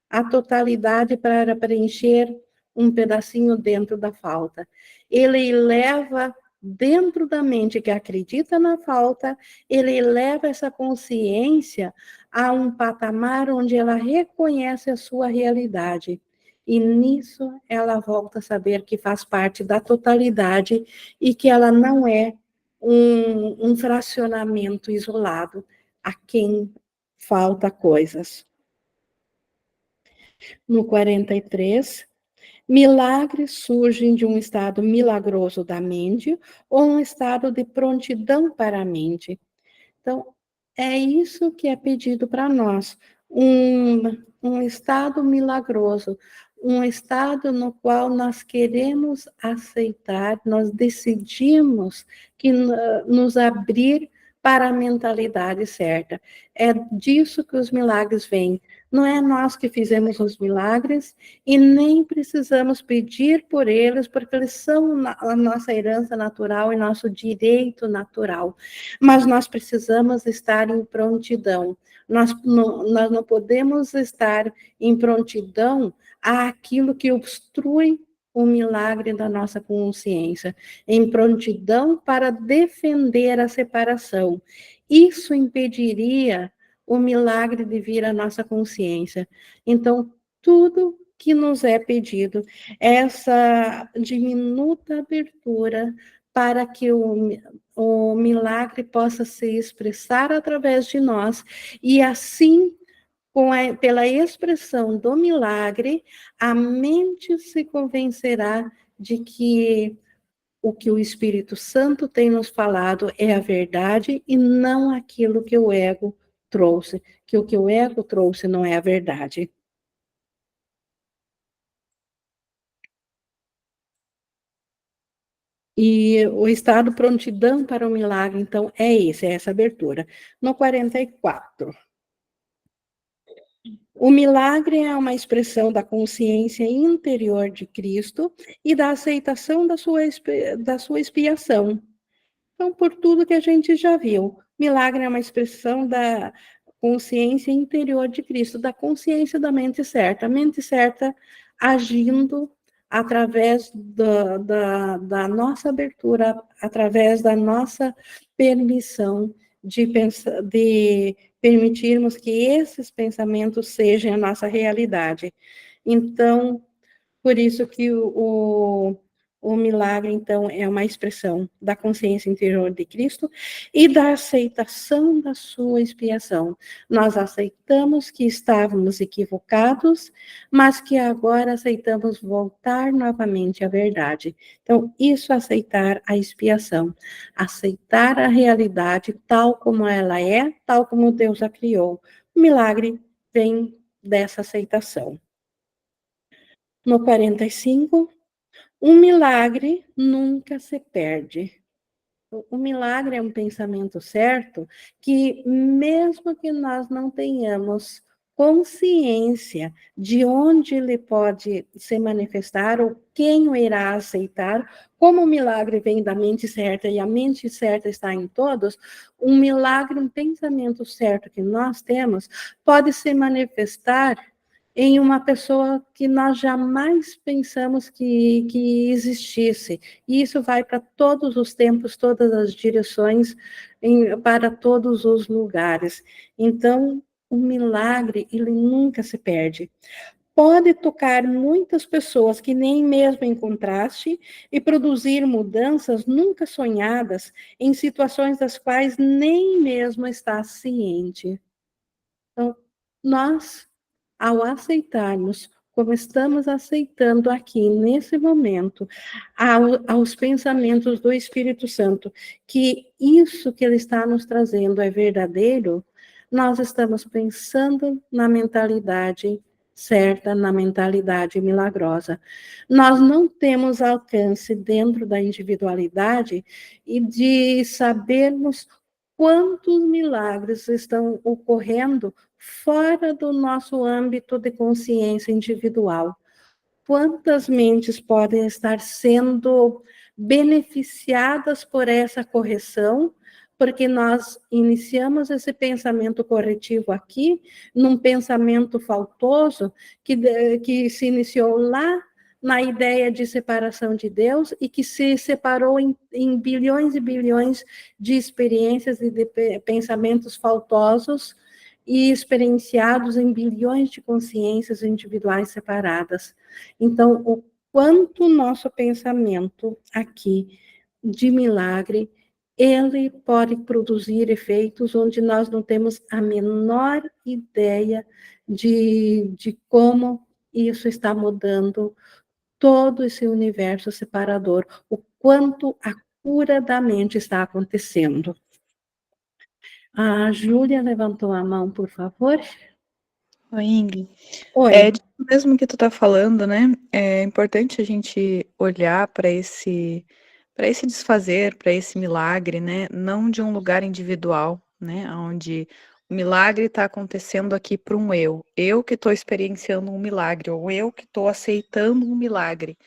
a totalidade para preencher um pedacinho dentro da falta. Ele leva dentro da mente que acredita na falta, ele leva essa consciência a um patamar onde ela reconhece a sua realidade. E nisso ela volta a saber que faz parte da totalidade e que ela não é um fracionamento isolado a quem falta coisas. No 43, milagres surgem de um estado milagroso da mente ou um estado de prontidão para a mente. Então, é isso que é pedido para nós, um estado milagroso, um estado no qual nós queremos aceitar, nós decidimos que nos abrir para a mentalidade certa. É disso que os milagres vêm. Não é nós que fizemos os milagres e nem precisamos pedir por eles, porque eles são a nossa herança natural e nosso direito natural. Mas nós precisamos estar em prontidão. Nós não podemos estar em prontidão àquilo que obstrui o milagre da nossa consciência, em prontidão para defender a separação. Isso impediria o milagre de vir à nossa consciência. Então, tudo que nos é pedido, essa diminuta abertura para que o milagre possa se expressar através de nós, e assim, pela expressão do milagre, a mente se convencerá de que o que o Espírito Santo tem nos falado é a verdade e não aquilo que o ego trouxe, que o ego trouxe não é a verdade. E o estado prontidão para o milagre, então, é essa abertura. No 44. O milagre é uma expressão da consciência interior de Cristo e da aceitação da sua expiação. Então, por tudo que a gente já viu, milagre é uma expressão da consciência interior de Cristo, da consciência da mente certa. A mente certa agindo através da nossa abertura, através da nossa permissão de permitirmos que esses pensamentos sejam a nossa realidade. Então, por isso que o milagre, então, é uma expressão da consciência interior de Cristo e da aceitação da sua expiação. Nós aceitamos que estávamos equivocados, mas que agora aceitamos voltar novamente à verdade. Então, isso é aceitar a expiação, aceitar a realidade tal como ela é, tal como Deus a criou. O milagre vem dessa aceitação. No 45, um milagre nunca se perde. O milagre é um pensamento certo que, mesmo que nós não tenhamos consciência de onde ele pode se manifestar ou quem o irá aceitar, como o milagre vem da mente certa e a mente certa está em todos, um milagre, um pensamento certo que nós temos, pode se manifestar em uma pessoa que nós jamais pensamos que existisse. E isso vai para todos os tempos, todas as direções, para todos os lugares. Então, o milagre, ele nunca se perde. Pode tocar muitas pessoas que nem mesmo encontraste e produzir mudanças nunca sonhadas em situações das quais nem mesmo está ciente. Então, nós, ao aceitarmos, como estamos aceitando aqui nesse momento, aos pensamentos do Espírito Santo, que isso que ele está nos trazendo é verdadeiro, nós estamos pensando na mentalidade certa, na mentalidade milagrosa. Nós não temos alcance dentro da individualidade e de sabermos quantos milagres estão ocorrendo fora do nosso âmbito de consciência individual. Quantas mentes podem estar sendo beneficiadas por essa correção, porque nós iniciamos esse pensamento corretivo aqui, num pensamento faltoso, que se iniciou lá na ideia de separação de Deus e que se separou em bilhões e bilhões de experiências e de pensamentos faltosos e experienciados em bilhões de consciências individuais separadas. Então, o quanto nosso pensamento aqui de milagre, ele pode produzir efeitos onde nós não temos a menor ideia de como isso está mudando todo esse universo separador, o quanto a cura da mente está acontecendo. A Júlia levantou a mão, por favor. Oi, Ingrid. Oi. É disso mesmo que tu tá falando, né? É importante a gente olhar para esse desfazer, para esse milagre, né? Não de um lugar individual, né? Onde o milagre está acontecendo aqui para um eu que estou experienciando um milagre, ou eu que estou aceitando um milagre,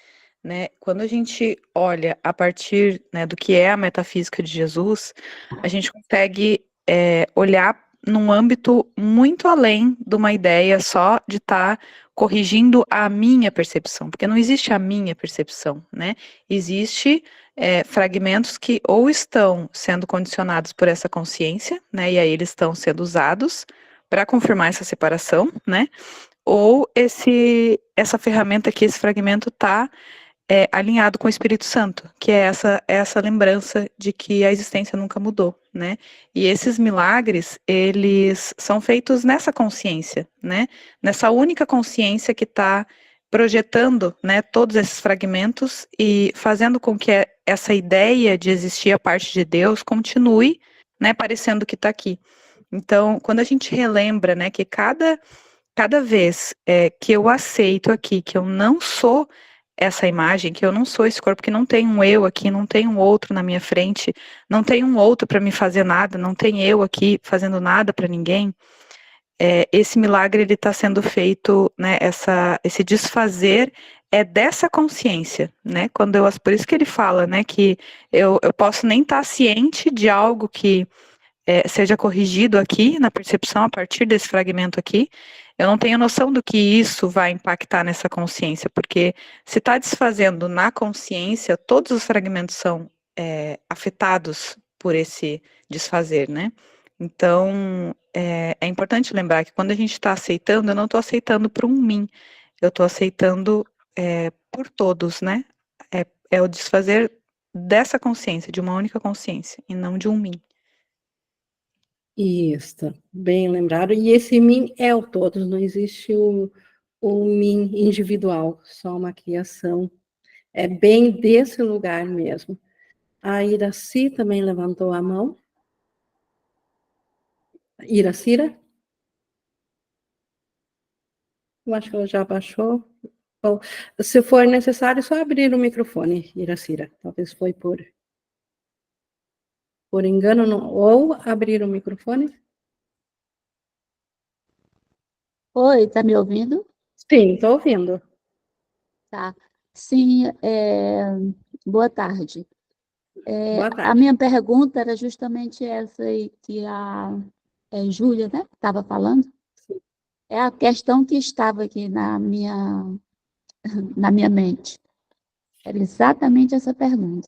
né? Quando a gente olha a partir, né, do que é a metafísica de Jesus, a gente consegue olhar num âmbito muito além de uma ideia só de estar corrigindo a minha percepção, porque não existe a minha percepção, né? Existe fragmentos que ou estão sendo condicionados por essa consciência, né? E aí eles estão sendo usados para confirmar essa separação, né? Ou essa ferramenta aqui, esse fragmento está alinhado com o Espírito Santo, que é essa lembrança de que a existência nunca mudou, né? E esses milagres, eles são feitos nessa consciência, né? Nessa única consciência que está projetando, né, todos esses fragmentos e fazendo com que essa ideia de existir a parte de Deus continue, né, parecendo que está aqui. Então, quando a gente relembra, né, que cada vez que eu aceito aqui que eu não sou essa imagem, que eu não sou esse corpo, que não tem um eu aqui, não tem um outro na minha frente, não tem um outro para me fazer nada, não tem eu aqui fazendo nada para ninguém, esse milagre ele está sendo feito, né, esse desfazer é dessa consciência, né, por isso que ele fala, né, que eu posso nem estar ciente de algo que seja corrigido aqui na percepção a partir desse fragmento aqui, eu não tenho noção do que isso vai impactar nessa consciência, porque se está desfazendo na consciência, todos os fragmentos são afetados por esse desfazer, né? Então, é importante lembrar que quando a gente está aceitando, eu não estou aceitando por um mim, eu estou aceitando por todos, né? É o desfazer dessa consciência, de uma única consciência, e não de um mim. Isso, bem lembrado. E esse mim é o todos, não existe o mim individual, só uma criação. É bem desse lugar mesmo. A Iraci também levantou a mão. Iracira? Eu acho que ela já baixou. Bom, se for necessário, só abrir o microfone, Iracira. Talvez foi por engano, não, ou abrir o microfone. Oi, tá me ouvindo? Sim, estou ouvindo. Tá. Sim, boa tarde. Boa A tarde. minha pergunta era justamente essa aí que a Júlia, né, estava falando. Sim. É a questão que estava aqui na minha mente. Era exatamente essa pergunta.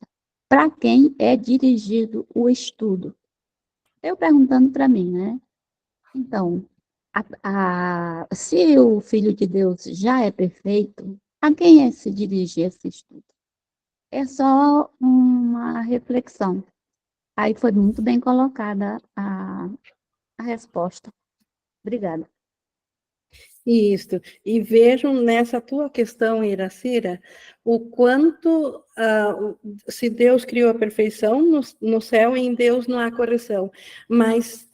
Para quem é dirigido o estudo? Eu perguntando para mim, né? Então, se o Filho de Deus já é perfeito, a quem é se dirigir esse estudo? É só uma reflexão. Aí foi muito bem colocada a resposta. Obrigada. Isso. E vejam nessa tua questão, Iracira, o quanto, se Deus criou a perfeição, no céu em Deus não há correção. Mas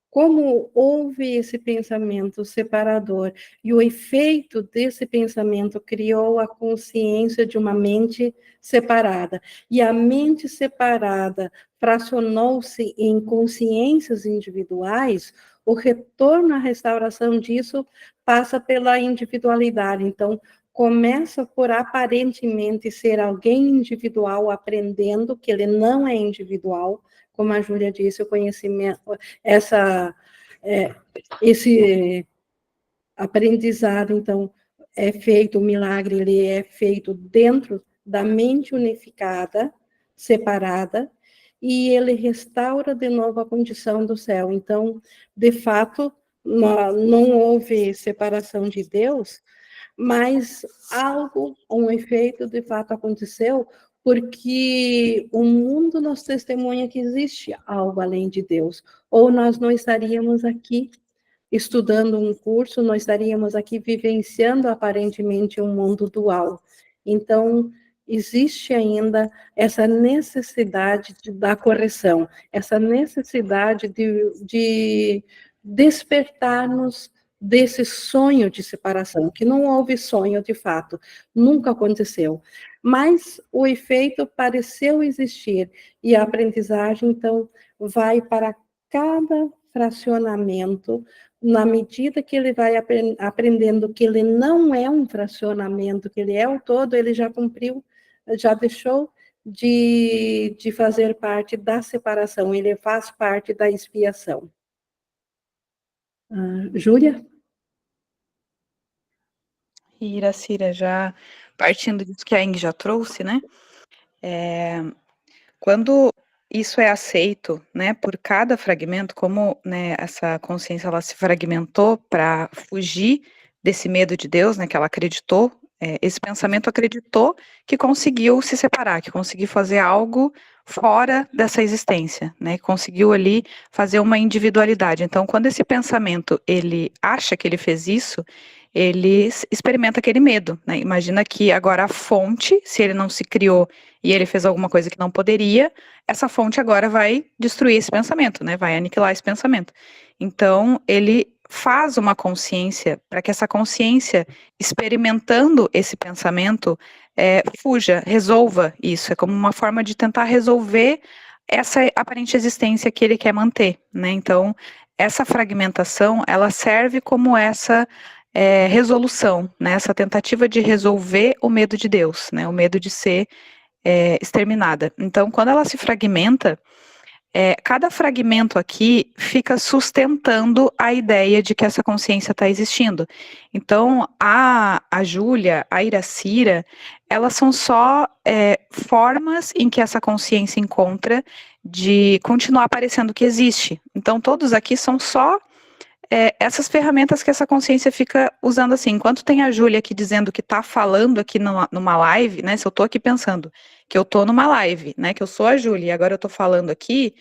como houve esse pensamento separador e o efeito desse pensamento criou a consciência de uma mente separada. E a mente separada fracionou-se em consciências individuais, o retorno à restauração disso passa pela individualidade. Então, começa por aparentemente ser alguém individual aprendendo que ele não é individual, como a Júlia disse, o conhecimento, esse aprendizado, então, é feito, o milagre, ele é feito dentro da mente unificada, separada, e ele restaura de novo a condição do céu. Então, de fato, não houve separação de Deus, mas um efeito de fato aconteceu, porque o mundo nos testemunha que existe algo além de Deus, ou nós não estaríamos aqui estudando um curso, nós estaríamos aqui vivenciando aparentemente um mundo dual. Então, existe ainda essa necessidade da correção, essa necessidade de despertarmos desse sonho de separação, que não houve sonho de fato, nunca aconteceu. Mas o efeito pareceu existir, e a aprendizagem, então, vai para cada fracionamento, na medida que ele vai aprendendo que ele não é um fracionamento, que ele é o todo, ele já cumpriu, já deixou de fazer parte da separação, ele faz parte da expiação. Júlia? E Iracira, já partindo disso que a Ing já trouxe, né? Quando isso é aceito, né, por cada fragmento, como, né, essa consciência ela se fragmentou para fugir desse medo de Deus, né, que ela acreditou, esse pensamento acreditou que conseguiu se separar, que conseguiu fazer algo fora dessa existência, né, conseguiu ali fazer uma individualidade. Então, quando esse pensamento ele acha que ele fez isso, ele experimenta aquele medo, né? Imagina que agora a fonte, se ele não se criou e ele fez alguma coisa que não poderia, essa fonte agora vai destruir esse pensamento, né? Vai aniquilar esse pensamento. Então, ele faz uma consciência para que essa consciência, experimentando esse pensamento, fuja, resolva isso. É como uma forma de tentar resolver essa aparente existência que ele quer manter, né? Então, essa fragmentação, ela serve como essa resolução, né? Essa tentativa de resolver o medo de Deus, né? O medo de ser exterminada. Então, quando ela se fragmenta, cada fragmento aqui fica sustentando a ideia de que essa consciência está existindo. Então, a Júlia, a Iracira, elas são só formas em que essa consciência encontra de continuar parecendo que existe. Então, todos aqui são só essas ferramentas que essa consciência fica usando assim. Enquanto tem a Júlia aqui dizendo que está falando aqui numa live, né? Se eu estou aqui pensando que eu estou numa live, né? Que eu sou a Júlia e agora eu estou falando aqui,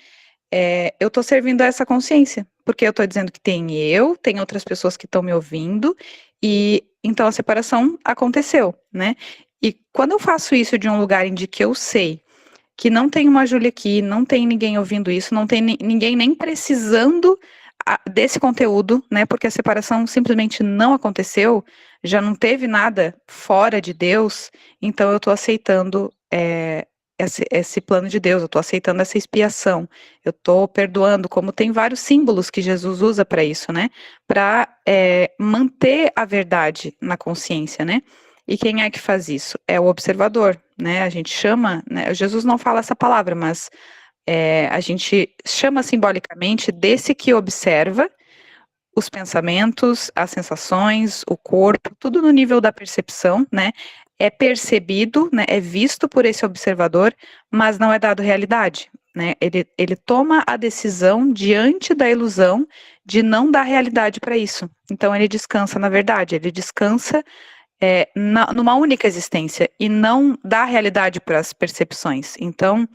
eu estou servindo a essa consciência. Porque eu estou dizendo que tem outras pessoas que estão me ouvindo, e então a separação aconteceu, né? E quando eu faço isso de um lugar em que eu sei que não tem uma Júlia aqui, não tem ninguém ouvindo isso, não tem ninguém nem precisando desse conteúdo, né, porque a separação simplesmente não aconteceu, já não teve nada fora de Deus, então eu estou aceitando esse plano de Deus, eu estou aceitando essa expiação, eu estou perdoando, como tem vários símbolos que Jesus usa para isso, né, para manter a verdade na consciência, né. E quem é que faz isso? É o observador, né, a gente chama, né, Jesus não fala essa palavra, mas a gente chama simbolicamente desse que observa os pensamentos, as sensações, o corpo, tudo no nível da percepção, né? É percebido, né? É visto por esse observador, mas não é dado realidade, né? Ele toma a decisão diante da ilusão de não dar realidade para isso. Então ele descansa na verdade, ele descansa numa única existência e não dá realidade para as percepções. Então,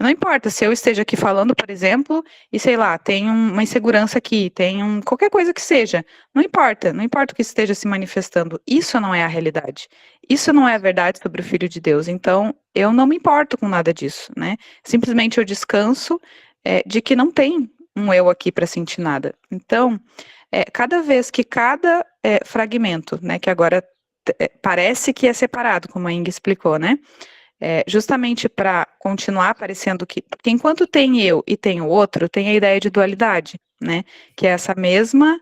não importa se eu esteja aqui falando, por exemplo, e sei lá, tem uma insegurança aqui, tem qualquer coisa que seja, não importa o que esteja se manifestando, isso não é a realidade, isso não é a verdade sobre o Filho de Deus, então eu não me importo com nada disso, né, simplesmente eu descanso de que não tem um eu aqui para sentir nada. Então, cada vez que cada fragmento, né, que agora parece que é separado, como a Ing explicou, né, justamente para continuar parecendo que, porque enquanto tem eu e tem o outro, tem a ideia de dualidade, né, que é essa mesma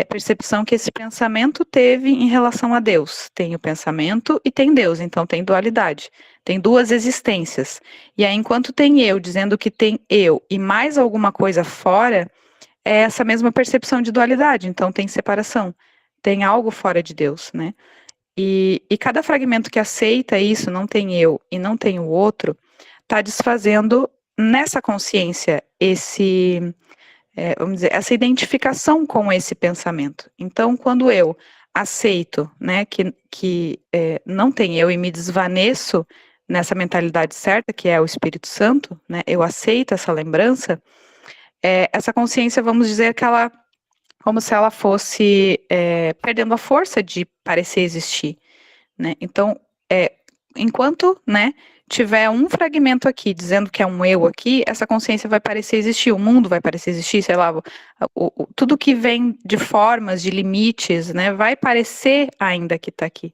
percepção que esse pensamento teve em relação a Deus. Tem o pensamento e tem Deus, então tem dualidade. Tem duas existências. E aí, enquanto tem eu dizendo que tem eu e mais alguma coisa fora, é essa mesma percepção de dualidade. Então tem separação. Tem algo fora de Deus, né? E cada fragmento que aceita isso, não tem eu e não tem o outro, está desfazendo nessa consciência vamos dizer, essa identificação com esse pensamento. Então, quando eu aceito, né, que não tem eu e me desvaneço nessa mentalidade certa, que é o Espírito Santo, né, eu aceito essa lembrança, essa consciência, vamos dizer que ela, como se ela fosse perdendo a força de parecer existir, né? Então, enquanto, né, tiver um fragmento aqui dizendo que é um eu aqui, essa consciência vai parecer existir, o mundo vai parecer existir, sei lá, tudo que vem de formas, de limites, né, vai parecer ainda que está aqui.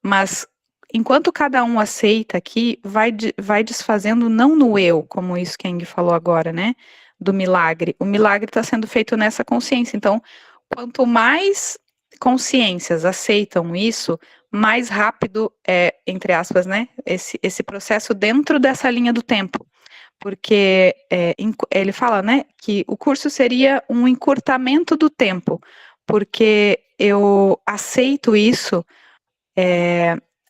Mas enquanto cada um aceita aqui, vai desfazendo não no eu, como isso que a Ing falou agora, né, do milagre. O milagre está sendo feito nessa consciência. Então, quanto mais consciências aceitam isso, mais rápido entre aspas, né, esse processo dentro dessa linha do tempo. Porque ele fala, né, que o curso seria um encurtamento do tempo, porque eu aceito isso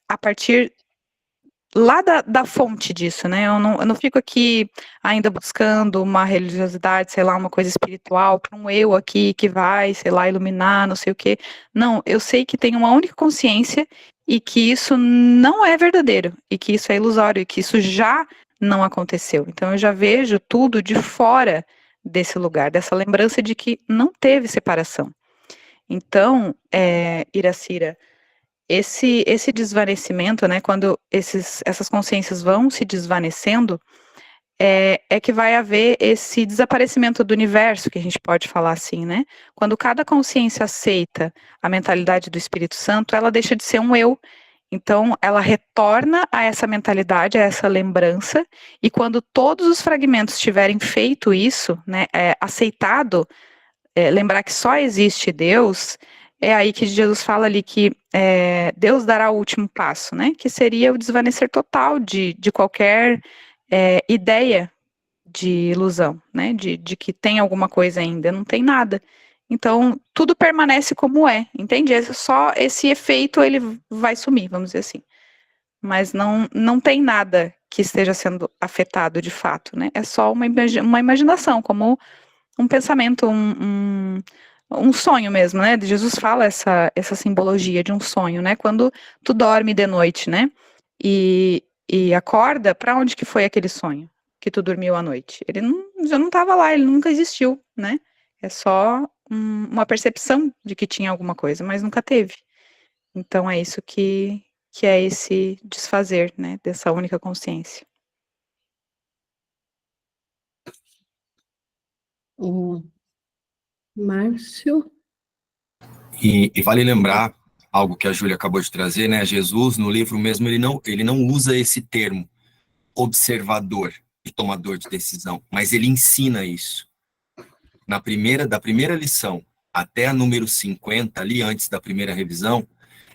a partir lá da fonte disso, né? Eu não fico aqui ainda buscando uma religiosidade, sei lá, uma coisa espiritual, para um eu aqui que vai, sei lá, iluminar, não sei o quê. Não, eu sei que tem uma única consciência e que isso não é verdadeiro, e que isso é ilusório, e que isso já não aconteceu. Então eu já vejo tudo de fora desse lugar, dessa lembrança de que não teve separação. Então, Iracira, esse desvanecimento, né, quando essas consciências vão se desvanecendo, é que vai haver esse desaparecimento do universo, que a gente pode falar assim, né? Quando cada consciência aceita a mentalidade do Espírito Santo, ela deixa de ser um eu. Então, ela retorna a essa mentalidade, a essa lembrança, e quando todos os fragmentos tiverem feito isso, né, aceitado, lembrar que só existe Deus, é aí que Jesus fala ali que Deus dará o último passo, né? Que seria o desvanecer total de qualquer ideia de ilusão, né? De que tem alguma coisa ainda, não tem nada. Então, tudo permanece como entende? Só esse efeito ele vai sumir, vamos dizer assim. Mas não tem nada que esteja sendo afetado de fato, né? É só uma imaginação, como um pensamento, um sonho mesmo, né? Jesus fala essa simbologia de um sonho, né? Quando tu dorme de noite, né? E acorda, para onde que foi aquele sonho que tu dormiu à noite? Ele já não estava lá, ele nunca existiu, né? É só uma percepção de que tinha alguma coisa, mas nunca teve. Então é isso que é esse desfazer, né? Dessa única consciência. Márcio? E vale lembrar algo que a Júlia acabou de trazer, né? Jesus, no livro mesmo, ele não usa esse termo observador e tomador de decisão, mas ele ensina isso. Da primeira lição até a número 50, ali antes da primeira revisão,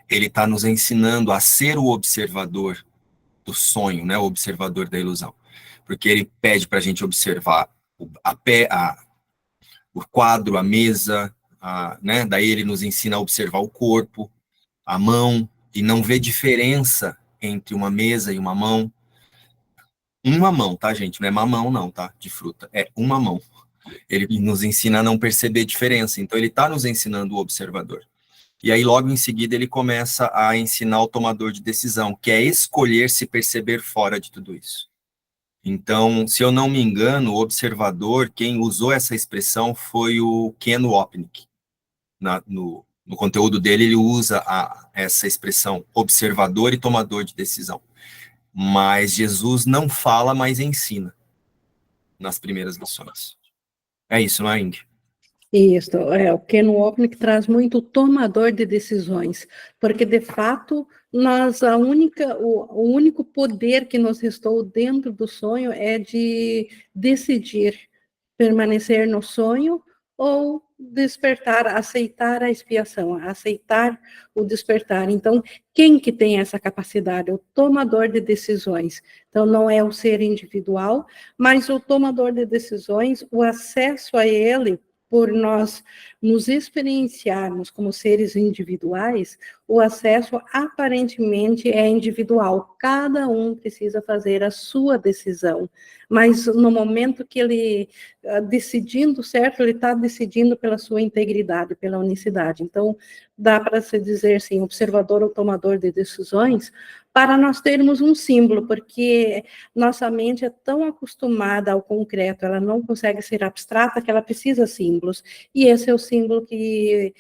ele está nos ensinando a ser o observador do sonho, né? O observador da ilusão. Porque ele pede para a gente observar o quadro, a mesa, né? Daí ele nos ensina a observar o corpo, a mão, e não ver diferença entre uma mesa e uma mão. Uma mão, tá, gente? Não é mamão, não, tá? De fruta. É uma mão. Ele nos ensina a não perceber diferença. Então, ele está nos ensinando o observador. E aí, logo em seguida, ele começa a ensinar o tomador de decisão, que é escolher se perceber fora de tudo isso. Então, se eu não me engano, o observador, quem usou essa expressão foi o Ken Wapnick. No conteúdo dele, ele usa essa expressão observador e tomador de decisão. Mas Jesus não fala, mas ensina nas primeiras lições. É isso, não é, Ing? Isso, o Ken Wapnick traz muito tomador de decisões, porque, de fato, o único poder que nos restou dentro do sonho é de decidir permanecer no sonho ou despertar, aceitar a expiação, aceitar o despertar. Então, quem que tem essa capacidade? O tomador de decisões. Então, não é o ser individual, mas o tomador de decisões, o acesso a ele, por nós nos experienciarmos como seres individuais, o acesso aparentemente é individual. Cada um precisa fazer a sua decisão, mas no momento que ele decidindo certo, ele está decidindo pela sua integridade, pela unicidade. Então, dá para se dizer, sim, observador ou tomador de decisões, para nós termos um símbolo, porque nossa mente é tão acostumada ao concreto, ela não consegue ser abstrata, que ela precisa de símbolos, e esse é o símbolo que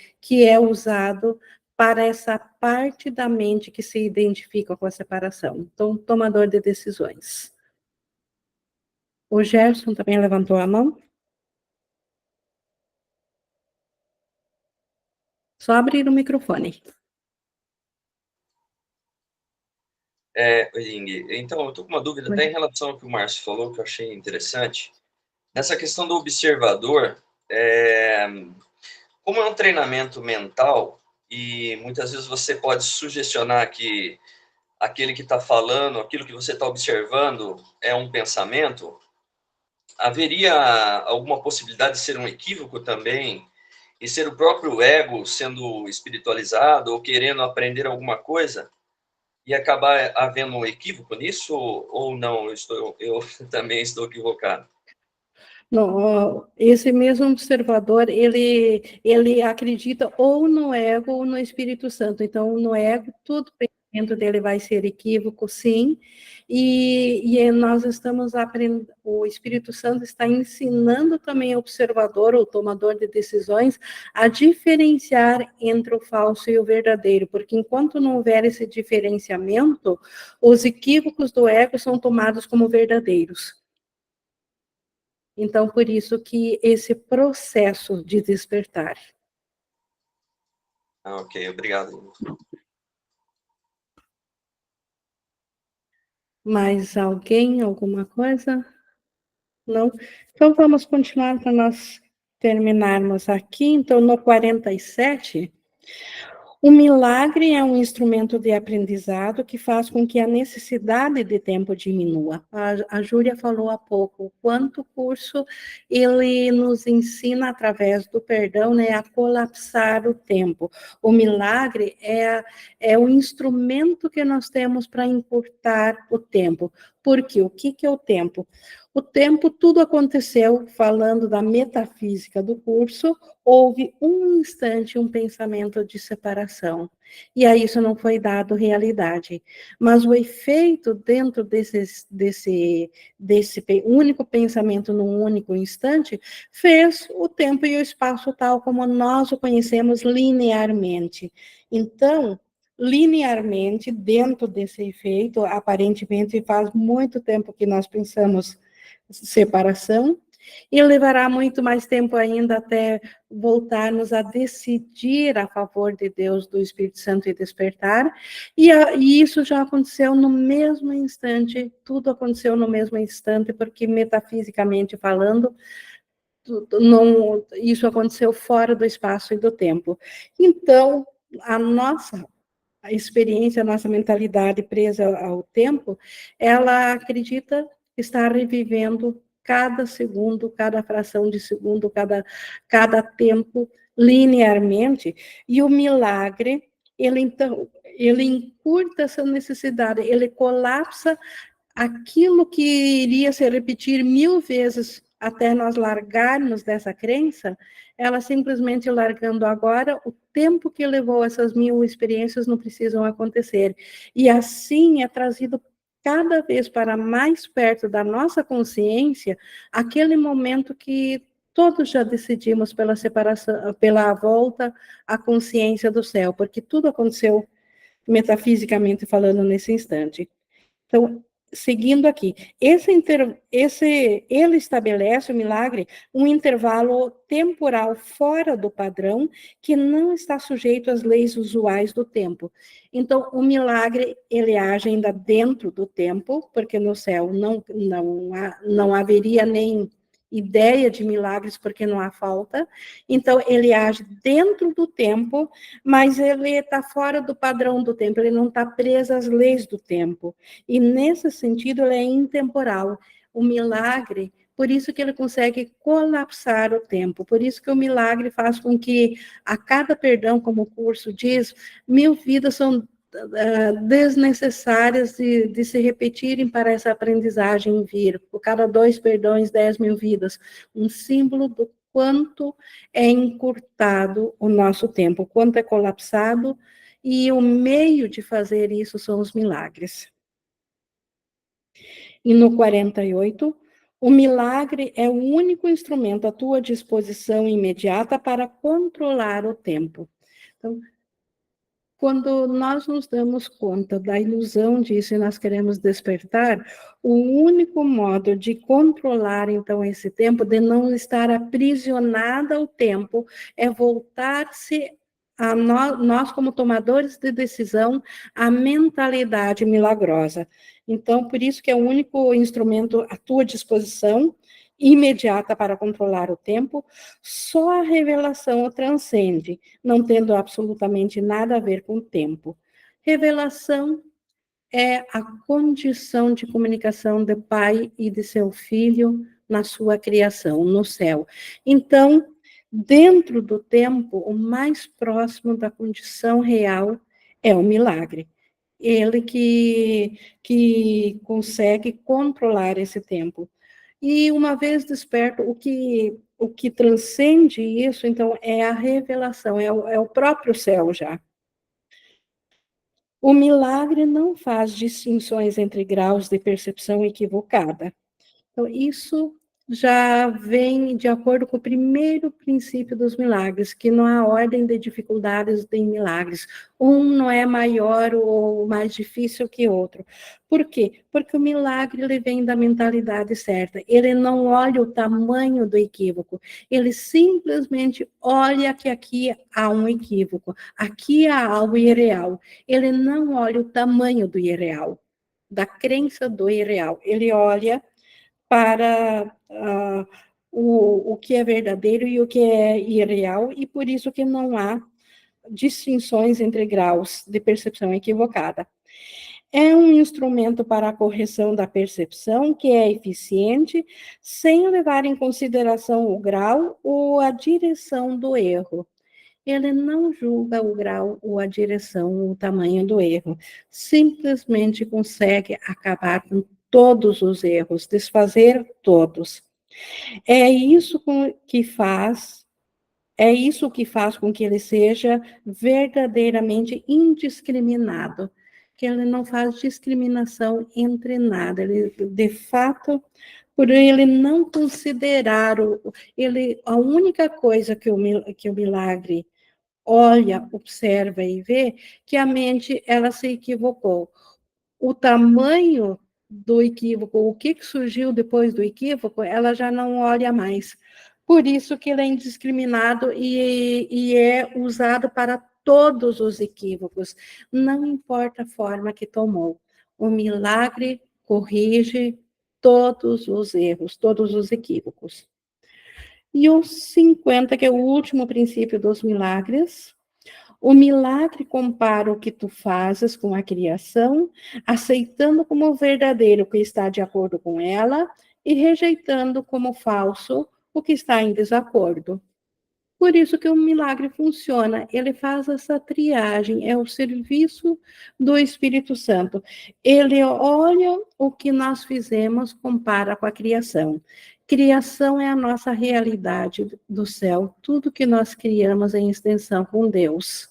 é usado para essa parte da mente que se identifica com a separação. Então, tomador de decisões. O Gerson também levantou a mão. Só abrir o microfone. Oi, Ing. Então, eu estou com uma dúvida até em relação ao que o Márcio falou, que eu achei interessante. Nessa questão do observador, como é um treinamento mental, e muitas vezes você pode sugestionar que aquele que está falando, aquilo que você está observando é um pensamento, haveria alguma possibilidade de ser um equívoco também, e ser o próprio ego sendo espiritualizado ou querendo aprender alguma coisa? E acabar havendo um equívoco nisso, ou não? Eu também estou equivocado. Não, esse mesmo observador, ele acredita ou no ego ou no Espírito Santo. Então, no ego, todo pensamento dele vai ser equívoco, sim. E nós estamos aprendendo, o Espírito Santo está ensinando também o observador, o tomador de decisões, a diferenciar entre o falso e o verdadeiro, porque enquanto não houver esse diferenciamento, os equívocos do ego são tomados como verdadeiros. Então, por isso que esse processo de despertar. Ok, obrigado. Mais alguém, alguma coisa? Não? Então, vamos continuar para nós terminarmos aqui. Então, no 47, o milagre é um instrumento de aprendizado que faz com que a necessidade de tempo diminua. A Júlia falou há pouco o quanto o curso ele nos ensina através do perdão, né, a colapsar o tempo. O milagre é o instrumento que nós temos para encurtar o tempo. Porque o que é o tempo? O tempo, tudo aconteceu, falando da metafísica do curso, houve um instante, um pensamento de separação. E a isso não foi dado realidade. Mas o efeito dentro desse único pensamento num único instante fez o tempo e o espaço tal como nós o conhecemos linearmente. Então, linearmente, dentro desse efeito, aparentemente faz muito tempo que nós pensamos separação, e levará muito mais tempo ainda até voltarmos a decidir a favor de Deus, do Espírito Santo e despertar, e isso já aconteceu no mesmo instante, tudo aconteceu no mesmo instante, porque metafisicamente falando, não, isso aconteceu fora do espaço e do tempo. Então, a nossa experiência, a nossa mentalidade presa ao tempo, ela acredita estar revivendo cada segundo, cada fração de segundo, cada tempo linearmente, e o milagre, ele encurta essa necessidade, ele colapsa aquilo que iria se repetir 1000 vezes até nós largarmos dessa crença, ela simplesmente largando agora, o tempo que levou essas 1000 experiências não precisam acontecer. E assim é trazido cada vez para mais perto da nossa consciência aquele momento que todos já decidimos pela separação, pela volta à consciência do céu, porque tudo aconteceu metafisicamente falando nesse instante. Então, seguindo aqui, ele estabelece o milagre um intervalo temporal fora do padrão que não está sujeito às leis usuais do tempo. Então, o milagre ele age ainda dentro do tempo, porque no céu não haveria nem ideia de milagres, porque não há falta. Então, ele age dentro do tempo, mas ele está fora do padrão do tempo, ele não está preso às leis do tempo. E, nesse sentido, ele é intemporal. O milagre, por isso que ele consegue colapsar o tempo, por isso que o milagre faz com que, a cada perdão, como o curso diz, 1000 vidas são desnecessárias de se repetirem para essa aprendizagem vir. Por cada 2 perdões, 10.000 vidas. Um símbolo do quanto é encurtado o nosso tempo, quanto é colapsado, e o meio de fazer isso são os milagres. E no 48, o milagre é o único instrumento à tua disposição imediata para controlar o tempo. Então, quando nós nos damos conta da ilusão disso e nós queremos despertar, o único modo de controlar, então, esse tempo, de não estar aprisionada ao tempo, é voltar-se a nós, como tomadores de decisão, a mentalidade milagrosa. Então, por isso que é o único instrumento à tua disposição, imediata para controlar o tempo, só a revelação o transcende, não tendo absolutamente nada a ver com o tempo. Revelação é a condição de comunicação do Pai e de seu Filho na sua criação, no céu. Então, dentro do tempo, o mais próximo da condição real é o milagre. Ele que consegue controlar esse tempo. E uma vez desperto, o que transcende isso, então, é a revelação, é o próprio céu já. O milagre não faz distinções entre graus de percepção equivocada. Então, isso já vem de acordo com o primeiro princípio dos milagres, que não há ordem de dificuldades em milagres. Um não é maior ou mais difícil que outro. Por quê? Porque o milagre ele vem da mentalidade certa. Ele não olha o tamanho do equívoco. Ele simplesmente olha que aqui há um equívoco. Aqui há algo irreal. Ele não olha o tamanho do irreal, da crença do irreal. Ele olha para o que é verdadeiro e o que é irreal, e por isso que não há distinções entre graus de percepção equivocada. É um instrumento para a correção da percepção que é eficiente, sem levar em consideração o grau ou a direção do erro. Ele não julga o grau ou a direção, o tamanho do erro. Simplesmente consegue acabar com todos os erros, desfazer todos. É isso que faz com que ele seja verdadeiramente indiscriminado, que ele não faz discriminação entre nada. Ele, de fato, por ele não considerar a única coisa que o milagre olha, observa e vê, que a mente ela se equivocou. O tamanho do equívoco, o que surgiu depois do equívoco, ela já não olha mais. Por isso que ele é indiscriminado e é usado para todos os equívocos, não importa a forma que tomou. O milagre corrige todos os erros, todos os equívocos. E o 50, que é o último princípio dos milagres. O milagre compara o que tu fazes com a criação, aceitando como verdadeiro o que está de acordo com ela e rejeitando como falso o que está em desacordo. Por isso que o milagre funciona, ele faz essa triagem, é o serviço do Espírito Santo. Ele olha o que nós fizemos, compara com a criação. Criação é a nossa realidade do céu, tudo que nós criamos em extensão com Deus.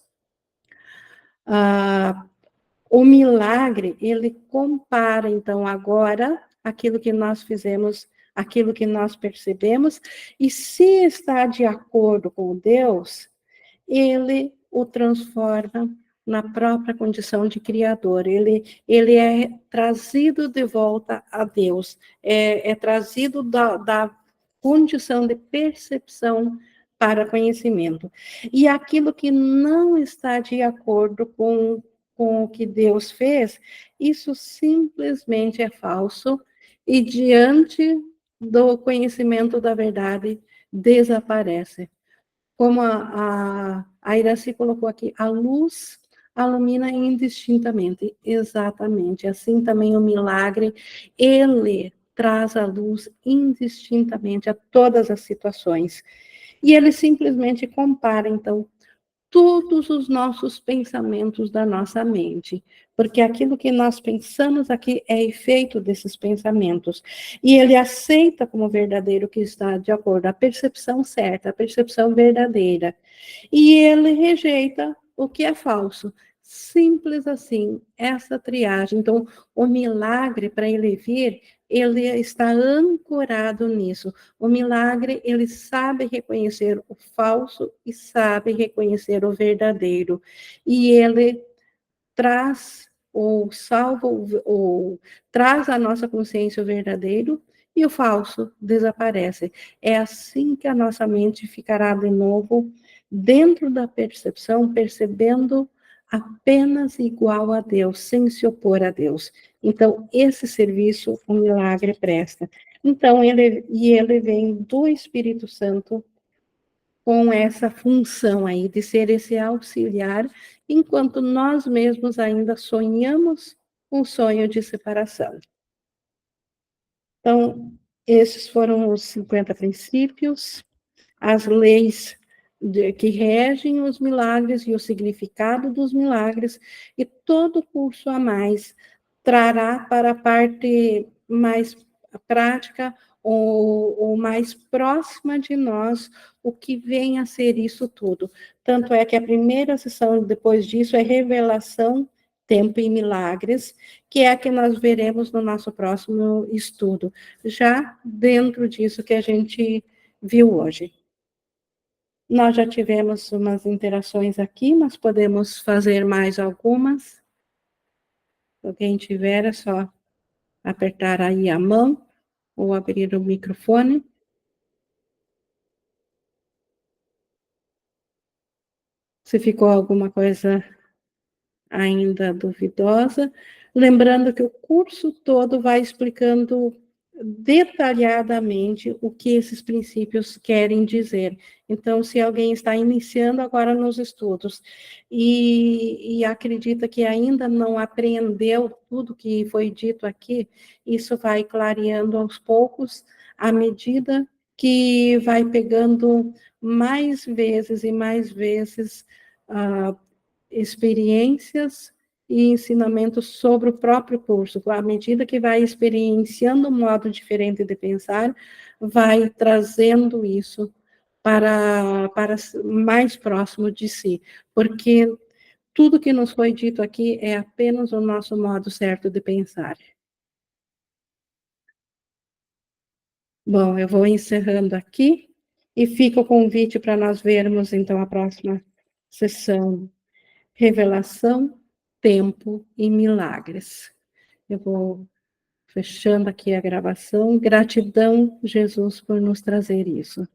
O milagre, ele compara, então, agora, aquilo que nós fizemos, aquilo que nós percebemos, e se está de acordo com Deus, ele o transforma na própria condição de criador. Ele é trazido de volta a Deus, é trazido da condição de percepção para conhecimento. E aquilo que não está de acordo com o que Deus fez, isso simplesmente é falso, e diante do conhecimento da verdade desaparece. Como a Iraci colocou aqui, a luz ilumina indistintamente. Exatamente. Assim também o milagre, ele traz a luz indistintamente a todas as situações. E ele simplesmente compara, então, todos os nossos pensamentos da nossa mente, porque aquilo que nós pensamos aqui é efeito desses pensamentos, e ele aceita como verdadeiro o que está de acordo, a percepção certa, a percepção verdadeira, e ele rejeita o que é falso. Simples assim, essa triagem. Então, o milagre, para ele vir, ele está ancorado nisso. O milagre, ele sabe reconhecer o falso e sabe reconhecer o verdadeiro. E ele traz ou salva ou traz à nossa consciência o verdadeiro e o falso desaparece. É assim que a nossa mente ficará de novo dentro da percepção, percebendo apenas igual a Deus, sem se opor a Deus. Então, esse serviço o milagre presta. Então, ele vem do Espírito Santo com essa função aí de ser esse auxiliar, enquanto nós mesmos ainda sonhamos um sonho de separação. Então, esses foram os 50 princípios, as leis que regem os milagres e o significado dos milagres, e todo curso a mais trará para a parte mais prática ou mais próxima de nós o que vem a ser isso tudo. Tanto é que a primeira sessão depois disso é revelação, tempo e milagres, que é a que nós veremos no nosso próximo estudo, já dentro disso que a gente viu hoje. Nós já tivemos umas interações aqui, mas podemos fazer mais algumas. Se alguém tiver, é só apertar aí a mão ou abrir o microfone. Se ficou alguma coisa ainda duvidosa, lembrando que o curso todo vai explicando detalhadamente o que esses princípios querem dizer. Então, se alguém está iniciando agora nos estudos e acredita que ainda não apreendeu tudo que foi dito aqui, isso vai clareando aos poucos, à medida que vai pegando mais vezes e mais vezes experiências e ensinamentos sobre o próprio curso. À medida que vai experienciando um modo diferente de pensar, vai trazendo isso para mais próximo de si, porque tudo que nos foi dito aqui é apenas o nosso modo certo de pensar. Bom, eu vou encerrando aqui e fica o convite para nós vermos, então, a próxima sessão. Revelação, tempo e milagres. Eu vou fechando aqui a gravação. Gratidão, Jesus, por nos trazer isso.